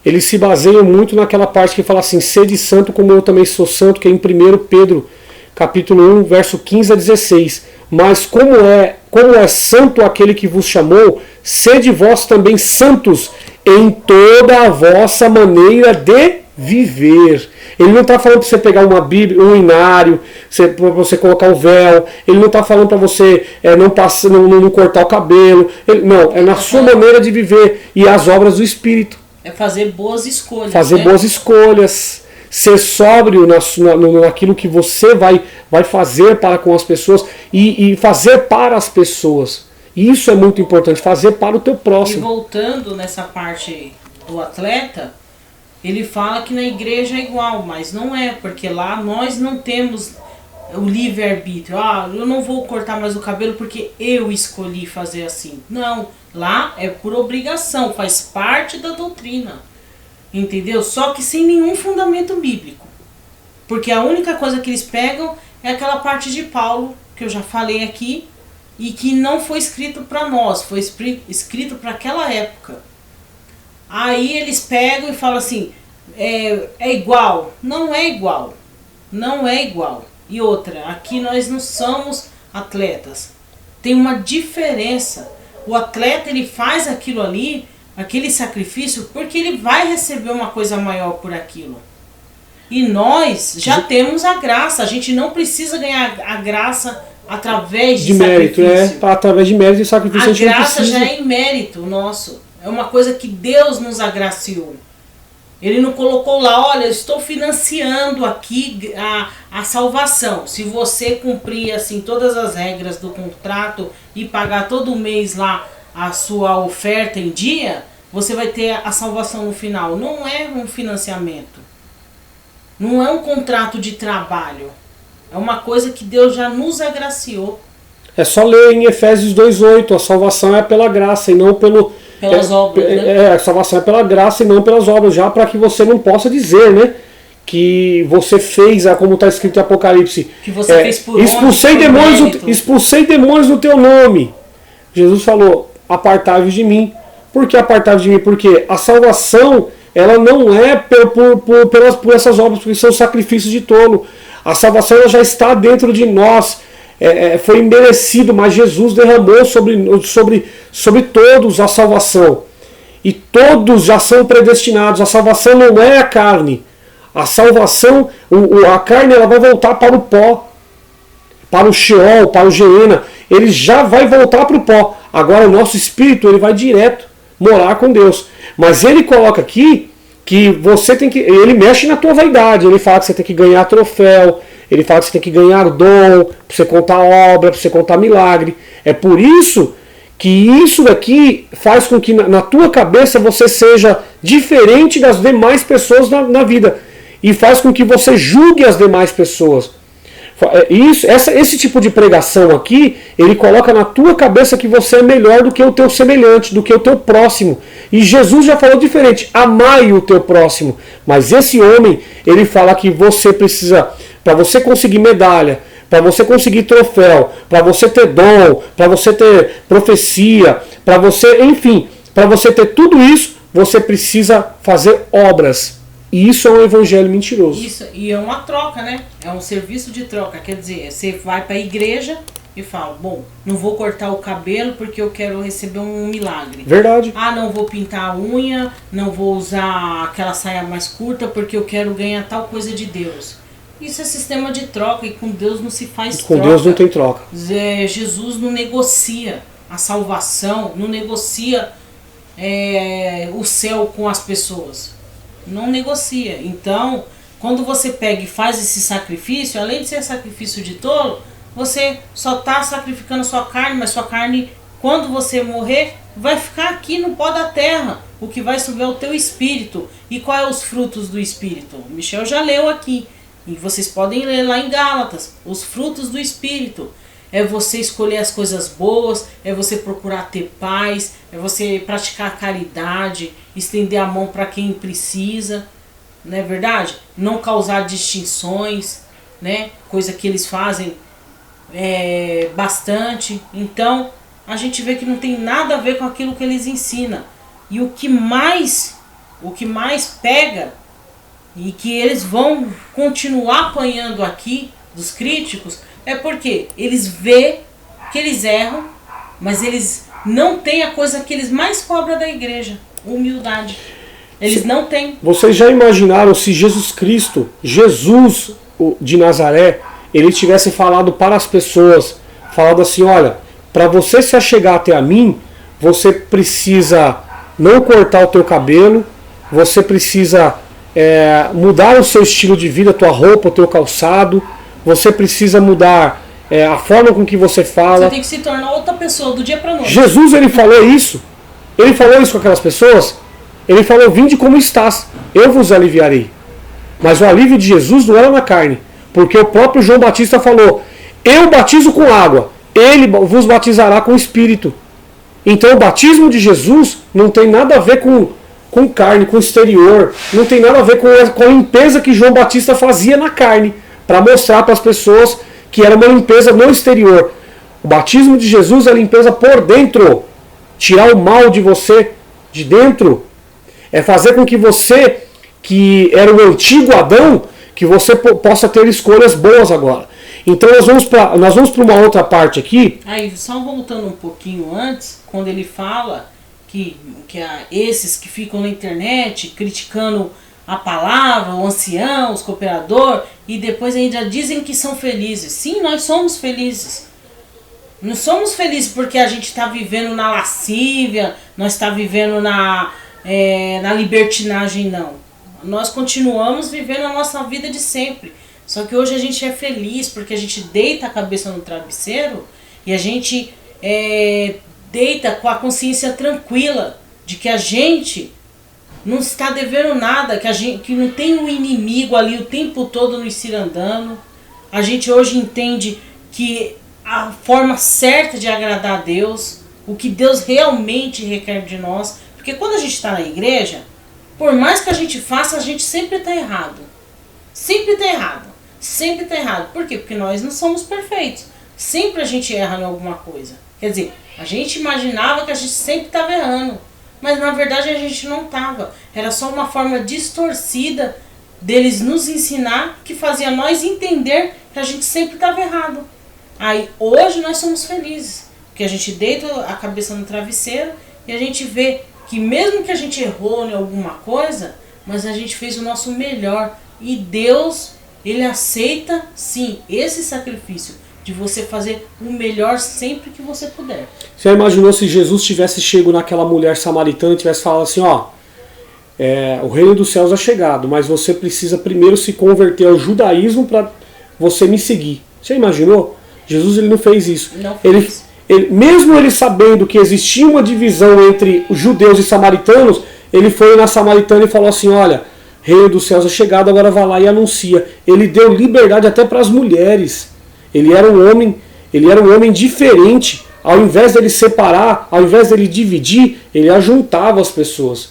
eles se baseiam muito naquela parte que fala assim: sede santo como eu também sou santo, que é em 1 Pedro capítulo 1, verso 15 a 16. Mas como é santo aquele que vos chamou, sede vós também santos em toda a vossa maneira de viver. Ele não está falando para você pegar uma Bíblia, um inário, para você colocar o véu. Ele não está falando para você não cortar o cabelo. Não, é na sua maneira de viver e as obras do Espírito. É fazer boas escolhas. Fazer boas escolhas. Ser sóbrio naquilo que você vai fazer para com as pessoas e fazer para as pessoas. E isso é muito importante, fazer para o teu próximo. E voltando nessa parte do atleta, ele fala que na igreja é igual, mas não é, porque lá nós não temos o livre-arbítrio. Eu não vou cortar mais o cabelo porque eu escolhi fazer assim. Não, lá é por obrigação, faz parte da doutrina. Entendeu? Só que sem nenhum fundamento bíblico. Porque a única coisa que eles pegam é aquela parte de Paulo, que eu já falei aqui, e que não foi escrito para nós, foi escrito para aquela época. Aí eles pegam e falam assim, é igual. Não é igual. Não é igual. E outra, aqui nós não somos atletas. Tem uma diferença. O atleta, ele faz aquilo ali, aquele sacrifício, porque ele vai receber uma coisa maior por aquilo. E nós já temos a graça. A gente não precisa ganhar a graça através de mérito, sacrifício. Através de mérito e sacrifício. A graça já é em mérito nosso. É uma coisa que Deus nos agraciou. Ele não colocou lá, olha, eu estou financiando aqui a salvação. Se você cumprir assim todas as regras do contrato e pagar todo mês lá a sua oferta em dia, você vai ter a salvação no final. Não é um financiamento. Não é um contrato de trabalho. É uma coisa que Deus já nos agraciou. É só ler em Efésios 2:8. A salvação é pela graça e não pelas obras. Né? A salvação é pela graça e não pelas obras. Já para que você não possa dizer, né, que você fez, como está escrito em Apocalipse. Que você fez por expulsei demônios no teu nome. Jesus falou: apartai-vos de mim. Por que apartai-vos de mim? Porque a salvação, ela não é por essas obras, porque são sacrifícios de tolo. A salvação ela já está dentro de nós. foi merecido, mas Jesus derramou sobre todos a salvação. E todos já são predestinados. A salvação não é a carne. A salvação, a carne ela vai voltar para o pó, para o Sheol, para o Geena. Ele já vai voltar para o pó. Agora o nosso espírito ele vai direto morar com Deus. Mas ele coloca aqui que você tem que... Ele mexe na tua vaidade. Ele fala que você tem que ganhar troféu. Ele fala que você tem que ganhar dom, para você contar obra, para você contar milagre. É por isso que isso aqui faz com que na tua cabeça você seja diferente das demais pessoas na vida. E faz com que você julgue as demais pessoas. Esse tipo de pregação aqui, ele coloca na tua cabeça que você é melhor do que o teu semelhante, do que o teu próximo. E Jesus já falou diferente, amai o teu próximo. Mas esse homem, ele fala que você precisa, para você conseguir medalha, para você conseguir troféu, para você ter dom, para você ter profecia, para você, enfim, para você ter tudo isso, você precisa fazer obras. E isso é um evangelho mentiroso. Isso, e é uma troca, né? É um serviço de troca. Quer dizer, você vai para a igreja e fala, bom, não vou cortar o cabelo porque eu quero receber um milagre. Verdade. Ah, não vou pintar a unha, não vou usar aquela saia mais curta porque eu quero ganhar tal coisa de Deus. Isso é sistema de troca e com Deus não se faz troca. Com Deus não tem troca. Jesus não negocia a salvação, não negocia o céu com as pessoas. Não negocia. Então, quando você pega e faz esse sacrifício, além de ser sacrifício de tolo, você só está sacrificando a sua carne, mas sua carne, quando você morrer, vai ficar aqui no pó da terra. O que vai subir é o teu espírito. E quais são os frutos do espírito? O Michel já leu aqui. E vocês podem ler lá em Gálatas. Os frutos do espírito. É você escolher as coisas boas, é você procurar ter paz, é você praticar a caridade, estender a mão para quem precisa, não é verdade? Não causar distinções, né? Coisa que eles fazem bastante. Então, a gente vê que não tem nada a ver com aquilo que eles ensinam. E o que mais pega, e que eles vão continuar apanhando aqui dos críticos, é porque eles vê que eles erram, mas eles não têm a coisa que eles mais cobram da igreja, humildade. Eles não têm. Vocês já imaginaram se Jesus Cristo, Jesus de Nazaré, ele tivesse falado para as pessoas, falado assim, olha, para você se achegar até a mim, você precisa não cortar o teu cabelo, você precisa mudar o seu estilo de vida, a tua roupa, o teu calçado, você precisa mudar a forma com que você fala. Você tem que se tornar outra pessoa do dia para noite. Jesus, ele falou isso. Ele falou isso com aquelas pessoas. Ele falou, vinde como estás, eu vos aliviarei. Mas o alívio de Jesus não era na carne. Porque o próprio João Batista falou, eu batizo com água, ele vos batizará com o Espírito. Então o batismo de Jesus não tem nada a ver com carne, com exterior. Não tem nada a ver com a limpeza que João Batista fazia na carne. Para mostrar para as pessoas que era uma limpeza no exterior. O batismo de Jesus é limpeza por dentro. Tirar o mal de você de dentro. É fazer com que você, que era o antigo Adão, que você possa ter escolhas boas agora. Então nós vamos para uma outra parte aqui. Aí, só voltando um pouquinho antes, quando ele fala que esses que ficam na internet criticando a palavra, o ancião, os cooperadores, e depois ainda dizem que são felizes. Sim, nós somos felizes. Não somos felizes porque a gente está vivendo na lascívia, nós está vivendo na libertinagem, não. Nós continuamos vivendo a nossa vida de sempre. Só que hoje a gente é feliz porque a gente deita a cabeça no travesseiro e a gente deita com a consciência tranquila de que a gente não está devendo nada, que não tem um inimigo ali o tempo todo nos cirandando. A gente hoje entende que a forma certa de agradar a Deus, o que Deus realmente requer de nós. Porque quando a gente está na igreja, por mais que a gente faça, a gente sempre está errado. Sempre está errado. Sempre está errado. Por quê? Porque nós não somos perfeitos. Sempre a gente erra em alguma coisa. Quer dizer, a gente imaginava que a gente sempre estava errando. Mas na verdade a gente não estava. Era só uma forma distorcida deles nos ensinar que fazia nós entender que a gente sempre estava errado. Aí hoje nós somos felizes, porque a gente deita a cabeça no travesseiro e a gente vê que mesmo que a gente errou em alguma coisa, mas a gente fez o nosso melhor. E Deus, Ele aceita sim esse sacrifício de você fazer o melhor sempre que você puder. Você imaginou se Jesus tivesse chego naquela mulher samaritana e tivesse falado assim, ó, o reino dos céus é chegado, mas você precisa primeiro se converter ao judaísmo para você me seguir. Você imaginou? Jesus ele não fez isso. Não fez. Mesmo ele sabendo que existia uma divisão entre os judeus e samaritanos, ele foi na samaritana e falou assim, olha, reino dos céus é chegado, agora vai lá e anuncia. Ele deu liberdade até para as mulheres. Ele era um homem diferente. Ao invés dele separar, ao invés dele dividir, ele ajuntava as pessoas.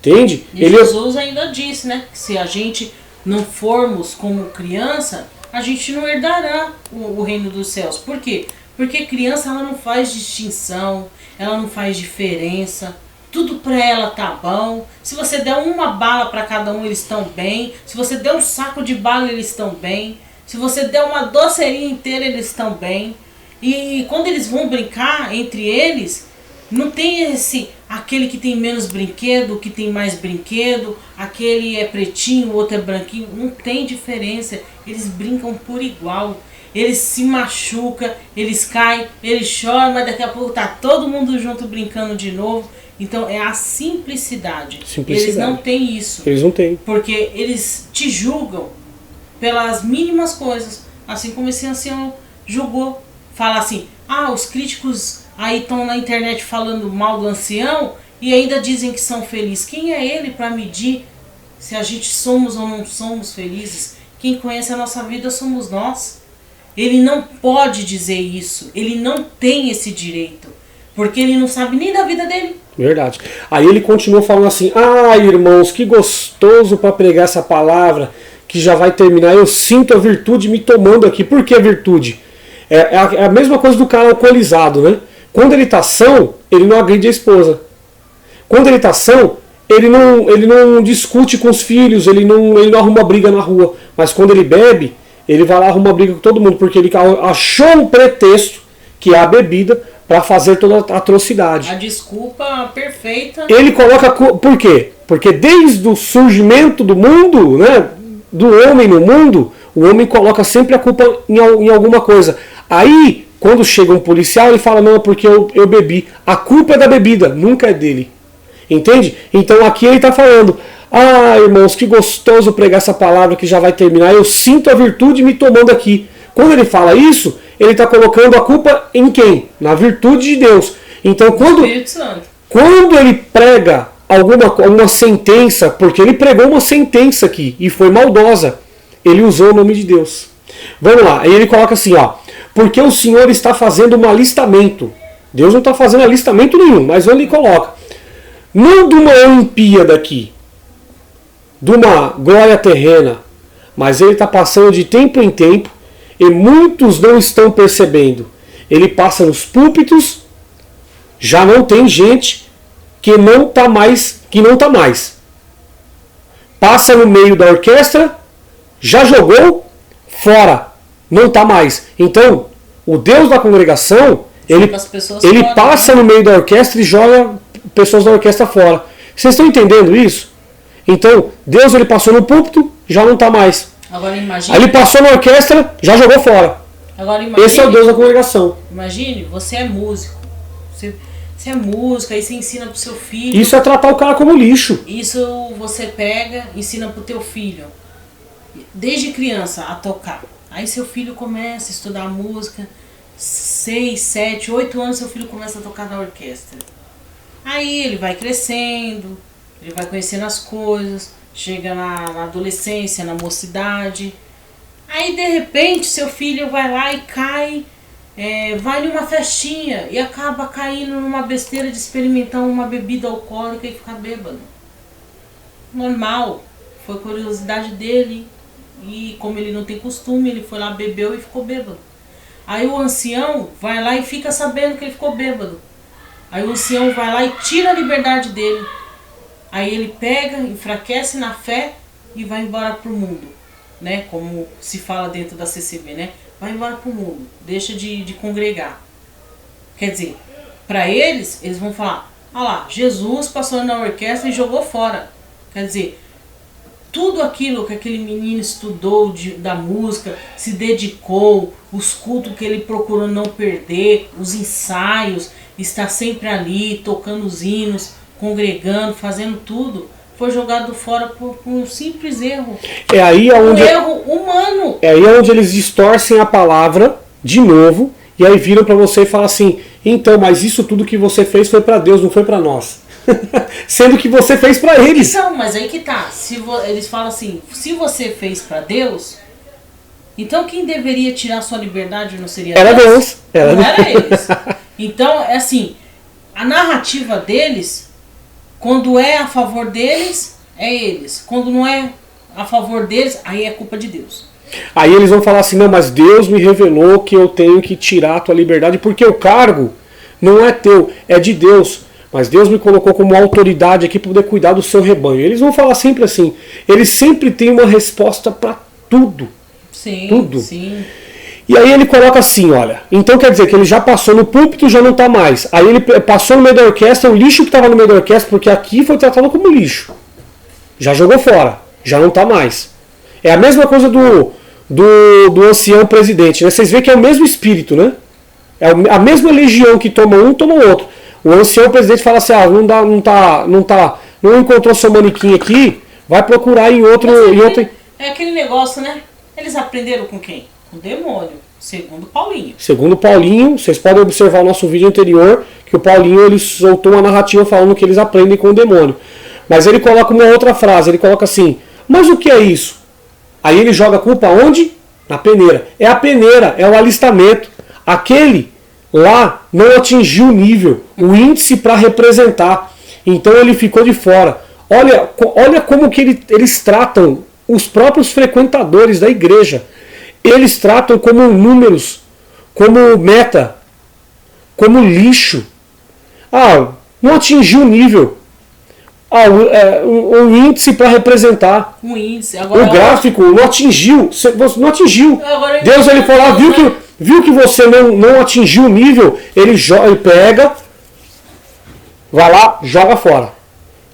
Entende? E Jesus ainda disse, né, que se a gente não formos como criança, a gente não herdará o reino dos céus. Por quê? Porque criança ela não faz distinção, ela não faz diferença. Tudo pra ela tá bom. Se você der uma bala para cada um, eles estão bem. Se você der um saco de bala, eles estão bem. Se você der uma docerinha inteira, eles estão bem. E quando eles vão brincar entre eles, não tem aquele que tem menos brinquedo, que tem mais brinquedo, aquele é pretinho, o outro é branquinho. Não tem diferença. Eles brincam por igual. Eles se machucam, eles caem, eles choram, mas daqui a pouco tá todo mundo junto brincando de novo. Então é a simplicidade. Eles não têm isso. Eles não têm. Porque eles te julgam pelas mínimas coisas. Assim como esse ancião julgou. Fala assim, os críticos aí estão na internet falando mal do ancião e ainda dizem que são felizes. Quem é ele para medir se a gente somos ou não somos felizes? Quem conhece a nossa vida somos nós. Ele não pode dizer isso. Ele não tem esse direito. Porque ele não sabe nem da vida dele. Verdade. Aí ele continuou falando assim, irmãos, que gostoso para pregar essa palavra, que já vai terminar. Eu sinto a virtude me tomando aqui. Por que a virtude? É a mesma coisa do cara alcoolizado, né? Quando ele tá são, ele não agride a esposa. Quando ele tá são, ele não discute com os filhos, ele não arruma briga na rua. Mas quando ele bebe, ele vai lá arrumar briga com todo mundo, porque ele achou um pretexto, que é a bebida, para fazer toda a atrocidade. A desculpa perfeita. Ele coloca... Por quê? Porque desde o surgimento do mundo, né, do homem no mundo, o homem coloca sempre a culpa em alguma coisa. Aí, quando chega um policial, ele fala, não, é porque eu bebi. A culpa é da bebida, nunca é dele. Entende? Então aqui ele está falando, irmãos, que gostoso pregar essa palavra que já vai terminar. Eu sinto a virtude me tomando aqui. Quando ele fala isso, ele está colocando a culpa em quem? Na virtude de Deus. Então quando ele prega alguma sentença, porque ele pregou uma sentença aqui e foi maldosa, ele usou o nome de Deus. Vamos lá, aí ele coloca assim, porque o Senhor está fazendo um alistamento. Deus não está fazendo alistamento nenhum, mas ele coloca. Não de uma Olimpíada aqui, de uma glória terrena, mas ele está passando de tempo em tempo e muitos não estão percebendo. Ele passa nos púlpitos, já não tem gente que não está mais. Passa no meio da orquestra, já jogou, fora, não está mais. Então, o Deus da congregação, ele passa no meio da orquestra e joga pessoas da orquestra fora. Vocês estão entendendo isso? Então, Deus ele passou no púlpito, já não está mais. Agora imagine. Aí ele passou na orquestra, já jogou fora. Agora imagine. Esse é o Deus da congregação. Imagine, você é músico. Você é músico, aí você ensina pro seu filho. Isso é tratar o cara como lixo. Isso você pega, ensina pro teu filho, desde criança, a tocar. Aí seu filho começa a estudar música, 6, 7, 8 anos seu filho começa a tocar na orquestra. Aí ele vai crescendo, ele vai conhecendo as coisas, chega na adolescência, na mocidade. Aí de repente seu filho vai lá e cai, vai numa festinha e acaba caindo numa besteira de experimentar uma bebida alcoólica e ficar bêbado. Normal, foi curiosidade dele e como ele não tem costume, ele foi lá, bebeu e ficou bêbado. Aí o ancião vai lá e fica sabendo que ele ficou bêbado. Aí o ancião vai lá e tira a liberdade dele. Aí ele pega, enfraquece na fé e vai embora pro mundo, né? Como se fala dentro da CCB, né? vai embora pro mundo, deixa de congregar. Quer dizer, para eles vão falar, ah lá, Jesus passou na orquestra e jogou fora. Quer dizer, tudo aquilo que aquele menino estudou da música, se dedicou, os cultos que ele procurou não perder, os ensaios, estar sempre ali, tocando os hinos, congregando, fazendo tudo, foi jogado fora por um simples erro. É aí onde, um erro humano. É aí onde eles distorcem a palavra de novo, e aí viram para você e falam assim, então, mas isso tudo que você fez foi para Deus, não foi para nós. Sendo que você fez para eles. Então, mas aí que tá. Eles falam assim, se você fez para Deus, então quem deveria tirar sua liberdade não seria Era Deus. Não era eles. Então, é assim, a narrativa deles, quando é a favor deles, é eles. Quando não é a favor deles, aí é culpa de Deus. Aí eles vão falar assim, não, mas Deus me revelou que eu tenho que tirar a tua liberdade, porque o cargo não é teu, é de Deus. Mas Deus me colocou como autoridade aqui para poder cuidar do seu rebanho. Eles vão falar sempre assim. Eles sempre têm uma resposta para tudo. Sim, tudo. Sim. E aí ele coloca assim, olha. Então quer dizer que ele já passou no púlpito, já não está mais. Aí ele passou no meio da orquestra, o lixo que estava no meio da orquestra, porque aqui foi tratado como lixo. Já jogou fora, já não está mais. É a mesma coisa do ancião presidente, né? Vocês veem que é o mesmo espírito, né? É a mesma legião que toma um, toma o outro. O ancião presidente fala assim, não encontrou seu manequim aqui, vai procurar em outro. É aquele negócio, né? Eles aprenderam com quem? Com o demônio, segundo Paulinho. Segundo Paulinho, vocês podem observar o nosso vídeo anterior, que o Paulinho ele soltou uma narrativa falando que eles aprendem com o demônio. Mas ele coloca uma outra frase, ele coloca assim, mas o que é isso? Aí ele joga a culpa onde? Na peneira. É a peneira, é o alistamento. Aquele lá não atingiu o nível, o índice para representar. Então ele ficou de fora. Olha como que eles tratam os próprios frequentadores da igreja. Eles tratam como números, como meta, como lixo. Ah, não atingiu o nível. Ah, o índice para representar. O índice. Agora, o gráfico não atingiu. Não atingiu. Agora, Deus ele falou, viu que você não atingiu o nível, ele pega, vai lá, joga fora.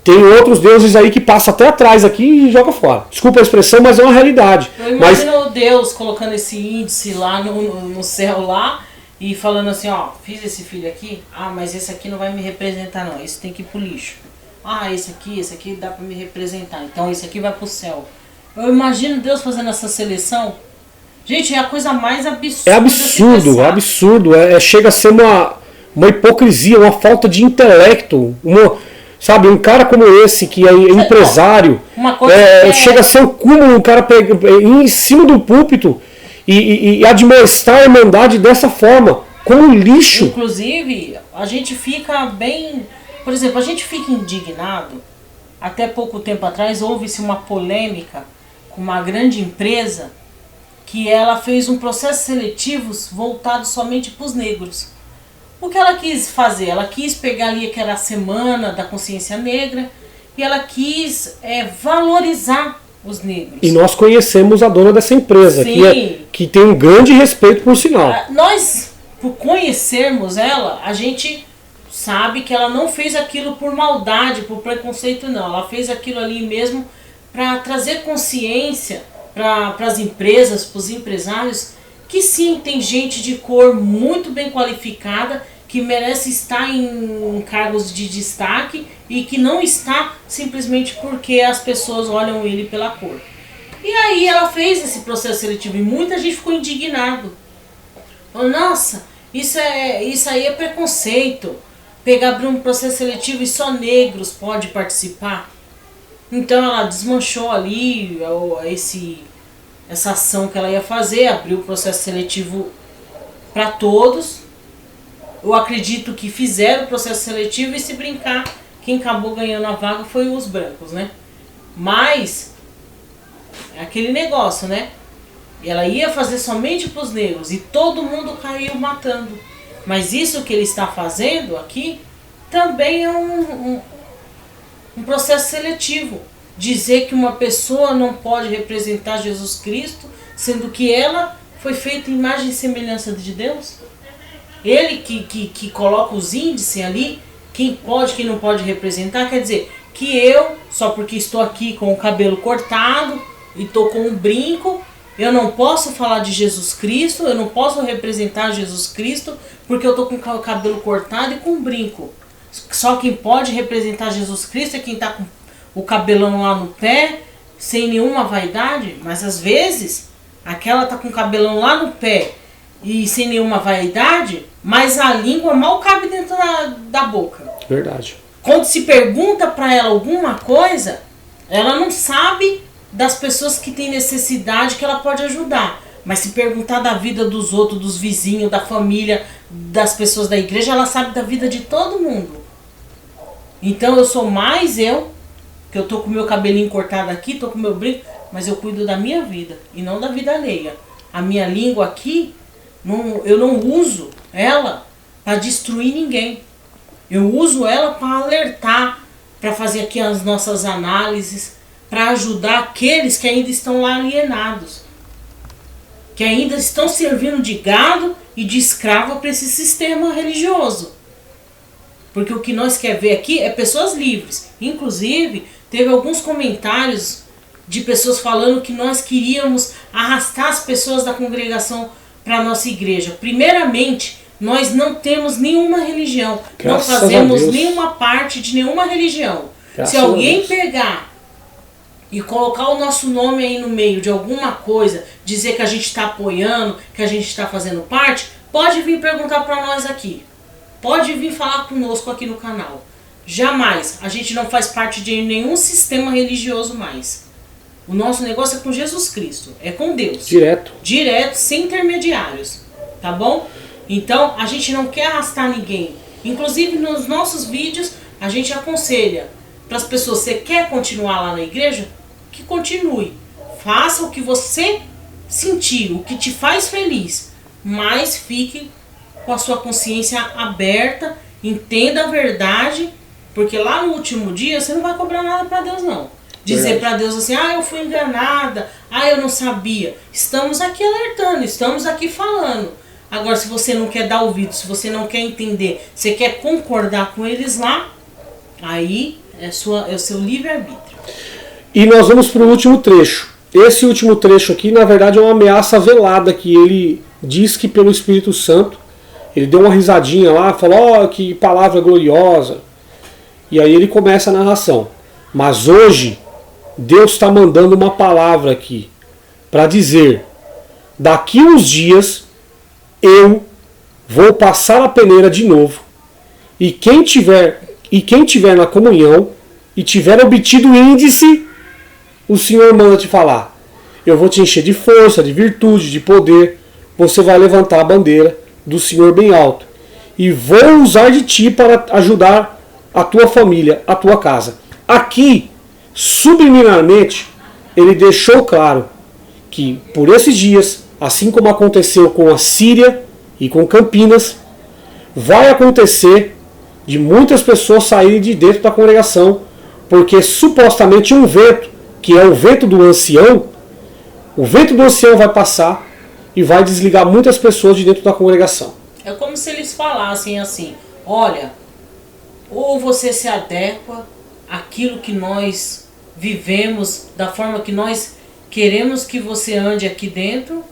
Tem outros deuses aí que passam até atrás aqui e joga fora. Desculpa a expressão, mas é uma realidade. Eu imagino Deus colocando esse índice lá no céu lá e falando assim, ó, fiz esse filho aqui, mas esse aqui não vai me representar não, esse tem que ir pro lixo. Esse aqui dá pra me representar, então esse aqui vai pro céu. Eu imagino Deus fazendo essa seleção. Gente, é a coisa mais absurda. É absurdo, absurdo. Chega a ser uma hipocrisia, uma falta de intelecto. Sabe, um cara como esse, que é empresário, chega a ser o cúmulo, um cara ir em cima do púlpito e admoestar a irmandade dessa forma, como lixo. Inclusive, a gente fica bem... Por exemplo, a gente fica indignado. Até pouco tempo atrás houve-se uma polêmica com uma grande empresa que ela fez um processo seletivo voltado somente para os negros. O que ela quis fazer? Ela quis pegar ali que era a Semana da Consciência Negra e ela quis valorizar os negros. E nós conhecemos a dona dessa empresa, que tem um grande respeito por sinal. Nós, por conhecermos ela, a gente sabe que ela não fez aquilo por maldade, por preconceito, não. Ela fez aquilo ali mesmo para trazer consciência para as empresas, para os empresários, que sim, tem gente de cor muito bem qualificada, que merece estar em cargos de destaque e que não está simplesmente porque as pessoas olham ele pela cor. E aí ela fez esse processo seletivo e muita gente ficou indignado. Falou, nossa, isso aí é preconceito. Abrir um processo seletivo e só negros podem participar. Então ela desmanchou ali essa ação que ela ia fazer, abriu o processo seletivo para todos. Eu acredito que fizeram o processo seletivo e, se brincar, quem acabou ganhando a vaga foi os brancos, né? Mas é aquele negócio, né? Ela ia fazer somente para os negros e todo mundo caiu matando. Mas isso que ele está fazendo aqui também é um processo seletivo. Dizer que uma pessoa não pode representar Jesus Cristo, sendo que ela foi feito em imagem e semelhança de Deus. Ele que coloca os índices ali, quem pode, quem não pode representar, quer dizer, que eu, só porque estou aqui com o cabelo cortado e estou com um brinco, eu não posso falar de Jesus Cristo, eu não posso representar Jesus Cristo porque eu estou com o cabelo cortado e com um brinco. Só quem pode representar Jesus Cristo é quem está com o cabelão lá no pé, sem nenhuma vaidade. Mas às vezes, aquela está com o cabelão lá no pé e sem nenhuma vaidade, mas a língua mal cabe dentro da boca. Verdade. Quando se pergunta para ela alguma coisa, ela não sabe das pessoas que têm necessidade que ela pode ajudar. Mas se perguntar da vida dos outros, dos vizinhos, da família, das pessoas da igreja, ela sabe da vida de todo mundo. Então eu sou mais eu, que eu tô com meu cabelinho cortado aqui, tô com meu brinco, mas eu cuido da minha vida e não da vida alheia. A minha língua aqui, eu não uso ela para destruir ninguém. Eu uso ela para alertar, para fazer aqui as nossas análises, para ajudar aqueles que ainda estão lá alienados, que ainda estão servindo de gado e de escravo para esse sistema religioso. Porque o que nós quer ver aqui é pessoas livres. Inclusive, teve alguns comentários de pessoas falando que nós queríamos arrastar as pessoas da congregação para a nossa igreja. Primeiramente, nós não temos nenhuma religião. Graças não fazemos a Deus. nenhuma parte de nenhuma religião. Graças Se alguém pegar e colocar o nosso nome aí no meio de alguma coisa, dizer que a gente está apoiando, que a gente está fazendo parte, pode vir perguntar para nós aqui. Pode vir falar conosco aqui no canal. Jamais. A gente não faz parte de nenhum sistema religioso mais. O nosso negócio é com Jesus Cristo. É com Deus. Direto. Direto, sem intermediários. Tá bom? Então, a gente não quer arrastar ninguém. Inclusive, nos nossos vídeos, a gente aconselha para as pessoas, você quer continuar lá na igreja? Que continue. Faça o que você sentir, o que te faz feliz. Mas fique com a sua consciência aberta, entenda a verdade, porque lá no último dia você não vai cobrar nada para Deus não. Dizer para Deus assim, eu fui enganada, eu não sabia. Estamos aqui alertando, estamos aqui falando. Agora, se você não quer dar ouvido, se você não quer entender, você quer concordar com eles lá, aí é o seu livre-arbítrio. E nós vamos para o último trecho. Esse último trecho aqui, na verdade, é uma ameaça velada que ele diz que pelo Espírito Santo, ele deu uma risadinha lá, falou, que palavra gloriosa. E aí ele começa a narração. Mas hoje, Deus está mandando uma palavra aqui para dizer, daqui uns dias, eu vou passar a peneira de novo. E quem tiver na comunhão e tiver obtido o índice, o Senhor manda te falar. Eu vou te encher de força, de virtude, de poder. Você vai levantar a bandeira do Senhor bem alto. E vou usar de ti para ajudar a tua família, a tua casa. Aqui, subliminarmente, ele deixou claro que por esses dias, assim como aconteceu com a Síria e com Campinas, vai acontecer de muitas pessoas saírem de dentro da congregação, porque supostamente um vento, que é o vento do ancião, o vento do ancião vai passar e vai desligar muitas pessoas de dentro da congregação. É como se eles falassem assim, olha, ou você se adequa àquilo que nós vivemos, da forma que nós queremos que você ande aqui dentro,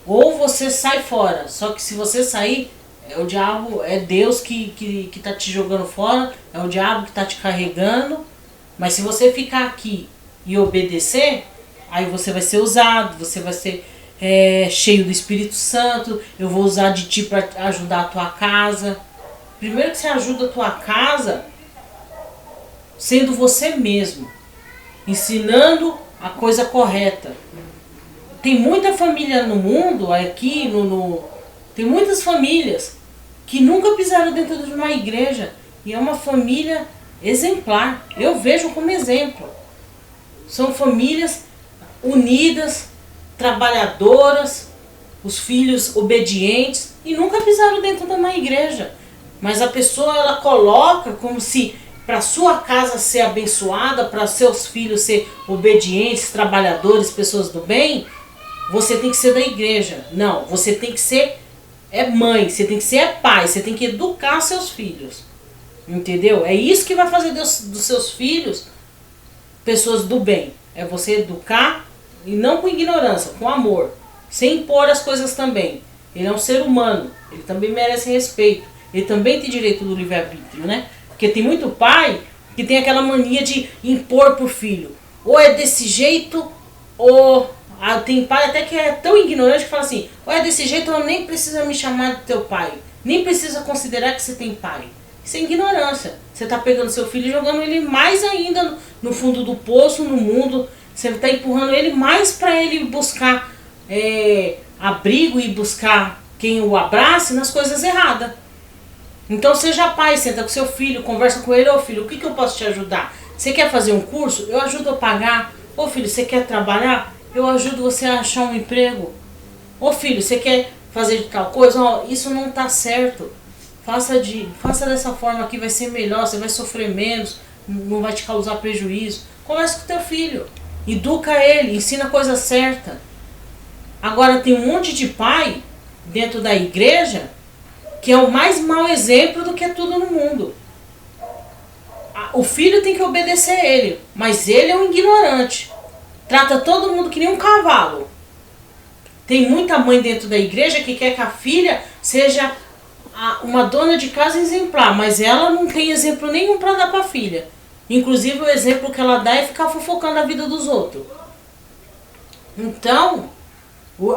ou você sai fora. Só que se você sair, é o diabo, é Deus que tá te jogando fora, é o diabo que tá te carregando. Mas se você ficar aqui e obedecer, aí você vai ser usado, você vai ser cheio do Espírito Santo, eu vou usar de ti para ajudar a tua casa. Primeiro que você ajuda a tua casa sendo você mesmo, ensinando a coisa correta. Tem muita família no mundo, aqui tem muitas famílias que nunca pisaram dentro de uma igreja e é uma família exemplar. Eu vejo como exemplo. São famílias unidas, trabalhadoras, os filhos obedientes e nunca pisaram dentro de uma igreja. Mas a pessoa ela coloca como se para sua casa ser abençoada, para seus filhos ser obedientes, trabalhadores, pessoas do bem, você tem que ser da igreja. Não, você tem que ser mãe, você tem que ser pai, você tem que educar seus filhos. Entendeu? É isso que vai fazer dos seus filhos pessoas do bem. É você educar, e não com ignorância, com amor. Sem impor as coisas também. Ele é um ser humano, ele também merece respeito. Ele também tem direito do livre-arbítrio, né? Porque tem muito pai que tem aquela mania de impor pro filho. Ou é desse jeito, ou... tem pai até que é tão ignorante que fala assim, ou é desse jeito, ou nem precisa me chamar de teu pai. Nem precisa considerar que você tem pai. Isso é ignorância. Você está pegando seu filho e jogando ele mais ainda no fundo do poço, no mundo. Você está empurrando ele mais para ele buscar abrigo e buscar quem o abrace nas coisas erradas. Então seja pai, senta com seu filho, conversa com ele. Ô filho, o que eu posso te ajudar? Você quer fazer um curso? Eu ajudo a pagar. Ô filho, você quer trabalhar? Eu ajudo você a achar um emprego. Ô filho, você quer fazer tal coisa? Ó, isso não está certo. Faça dessa forma que vai ser melhor, você vai sofrer menos, não vai te causar prejuízo. Conversa com teu filho, educa ele, ensina a coisa certa. Agora tem um monte de pai dentro da igreja que é o mais mau exemplo do que tudo no mundo. O filho tem que obedecer a ele, mas ele é um ignorante. Trata todo mundo que nem um cavalo. Tem muita mãe dentro da igreja que quer que a filha seja uma dona de casa exemplar, mas ela não tem exemplo nenhum para dar para a filha. Inclusive o exemplo que ela dá é ficar fofocando a vida dos outros. Então,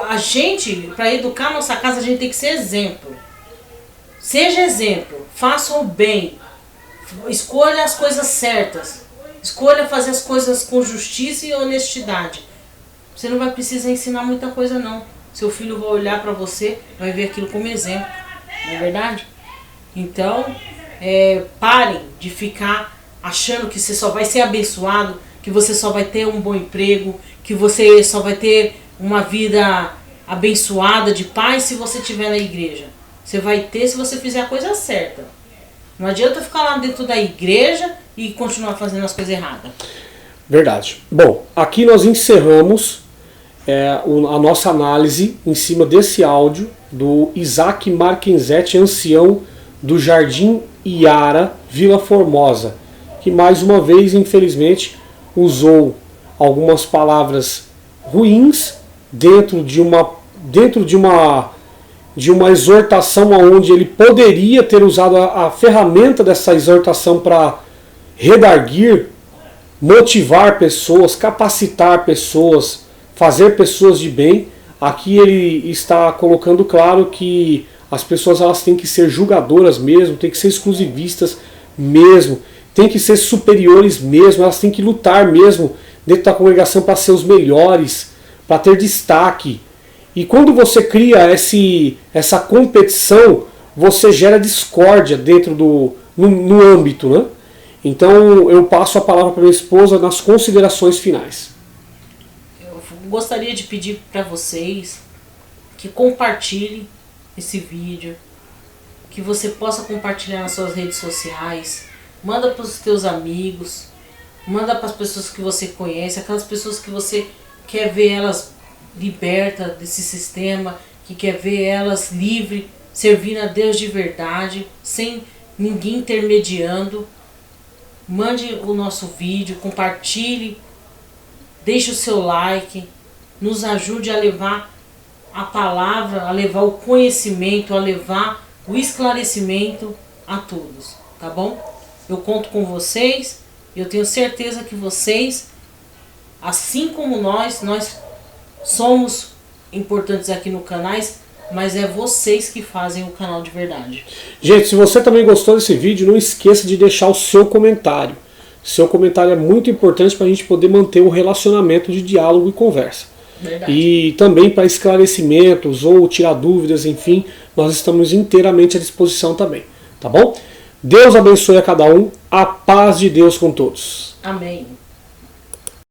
a gente, para educar a nossa casa, a gente tem que ser exemplo. Seja exemplo, faça o bem, escolha as coisas certas, escolha fazer as coisas com justiça e honestidade. Você não vai precisar ensinar muita coisa não. Seu filho vai olhar para você, vai ver aquilo como exemplo. Não é verdade? Então, parem de ficar achando que você só vai ser abençoado, que você só vai ter um bom emprego, que você só vai ter uma vida abençoada de paz se você estiver na igreja. Você vai ter se você fizer a coisa certa. Não adianta ficar lá dentro da igreja e continuar fazendo as coisas erradas. Verdade. Bom, aqui nós encerramos a nossa análise em cima desse áudio do Isaac Marquenzetti, ancião do Jardim Iara, Vila Formosa, que mais uma vez, infelizmente, usou algumas palavras ruins dentro de uma exortação onde ele poderia ter usado a ferramenta dessa exortação para redarguir, motivar pessoas, capacitar pessoas, fazer pessoas de bem. Aqui ele está colocando claro que as pessoas elas têm que ser julgadoras mesmo, têm que ser exclusivistas mesmo, têm que ser superiores mesmo, elas têm que lutar mesmo dentro da congregação para ser os melhores, para ter destaque. E quando você cria essa competição, você gera discórdia dentro no âmbito, né? Então eu passo a palavra para minha esposa nas considerações finais. Eu gostaria de pedir para vocês que compartilhem esse vídeo, que você possa compartilhar nas suas redes sociais, manda para os teus amigos, manda para as pessoas que você conhece, aquelas pessoas que você quer ver elas liberta desse sistema, que quer ver elas livres, servindo a Deus de verdade, sem ninguém intermediando. Mande o nosso vídeo, compartilhe, deixe o seu like, nos ajude a levar a palavra, a levar o conhecimento, a levar o esclarecimento a todos, tá bom? Eu conto com vocês, eu tenho certeza que vocês, assim como nós somos importantes aqui no canal, mas é vocês que fazem o canal de verdade. Gente, se você também gostou desse vídeo, não esqueça de deixar o seu comentário. Seu comentário é muito importante para a gente poder manter um relacionamento de diálogo e conversa. Verdade. E também para esclarecimentos ou tirar dúvidas, enfim, nós estamos inteiramente à disposição também. Tá bom? Deus abençoe a cada um. A paz de Deus com todos. Amém.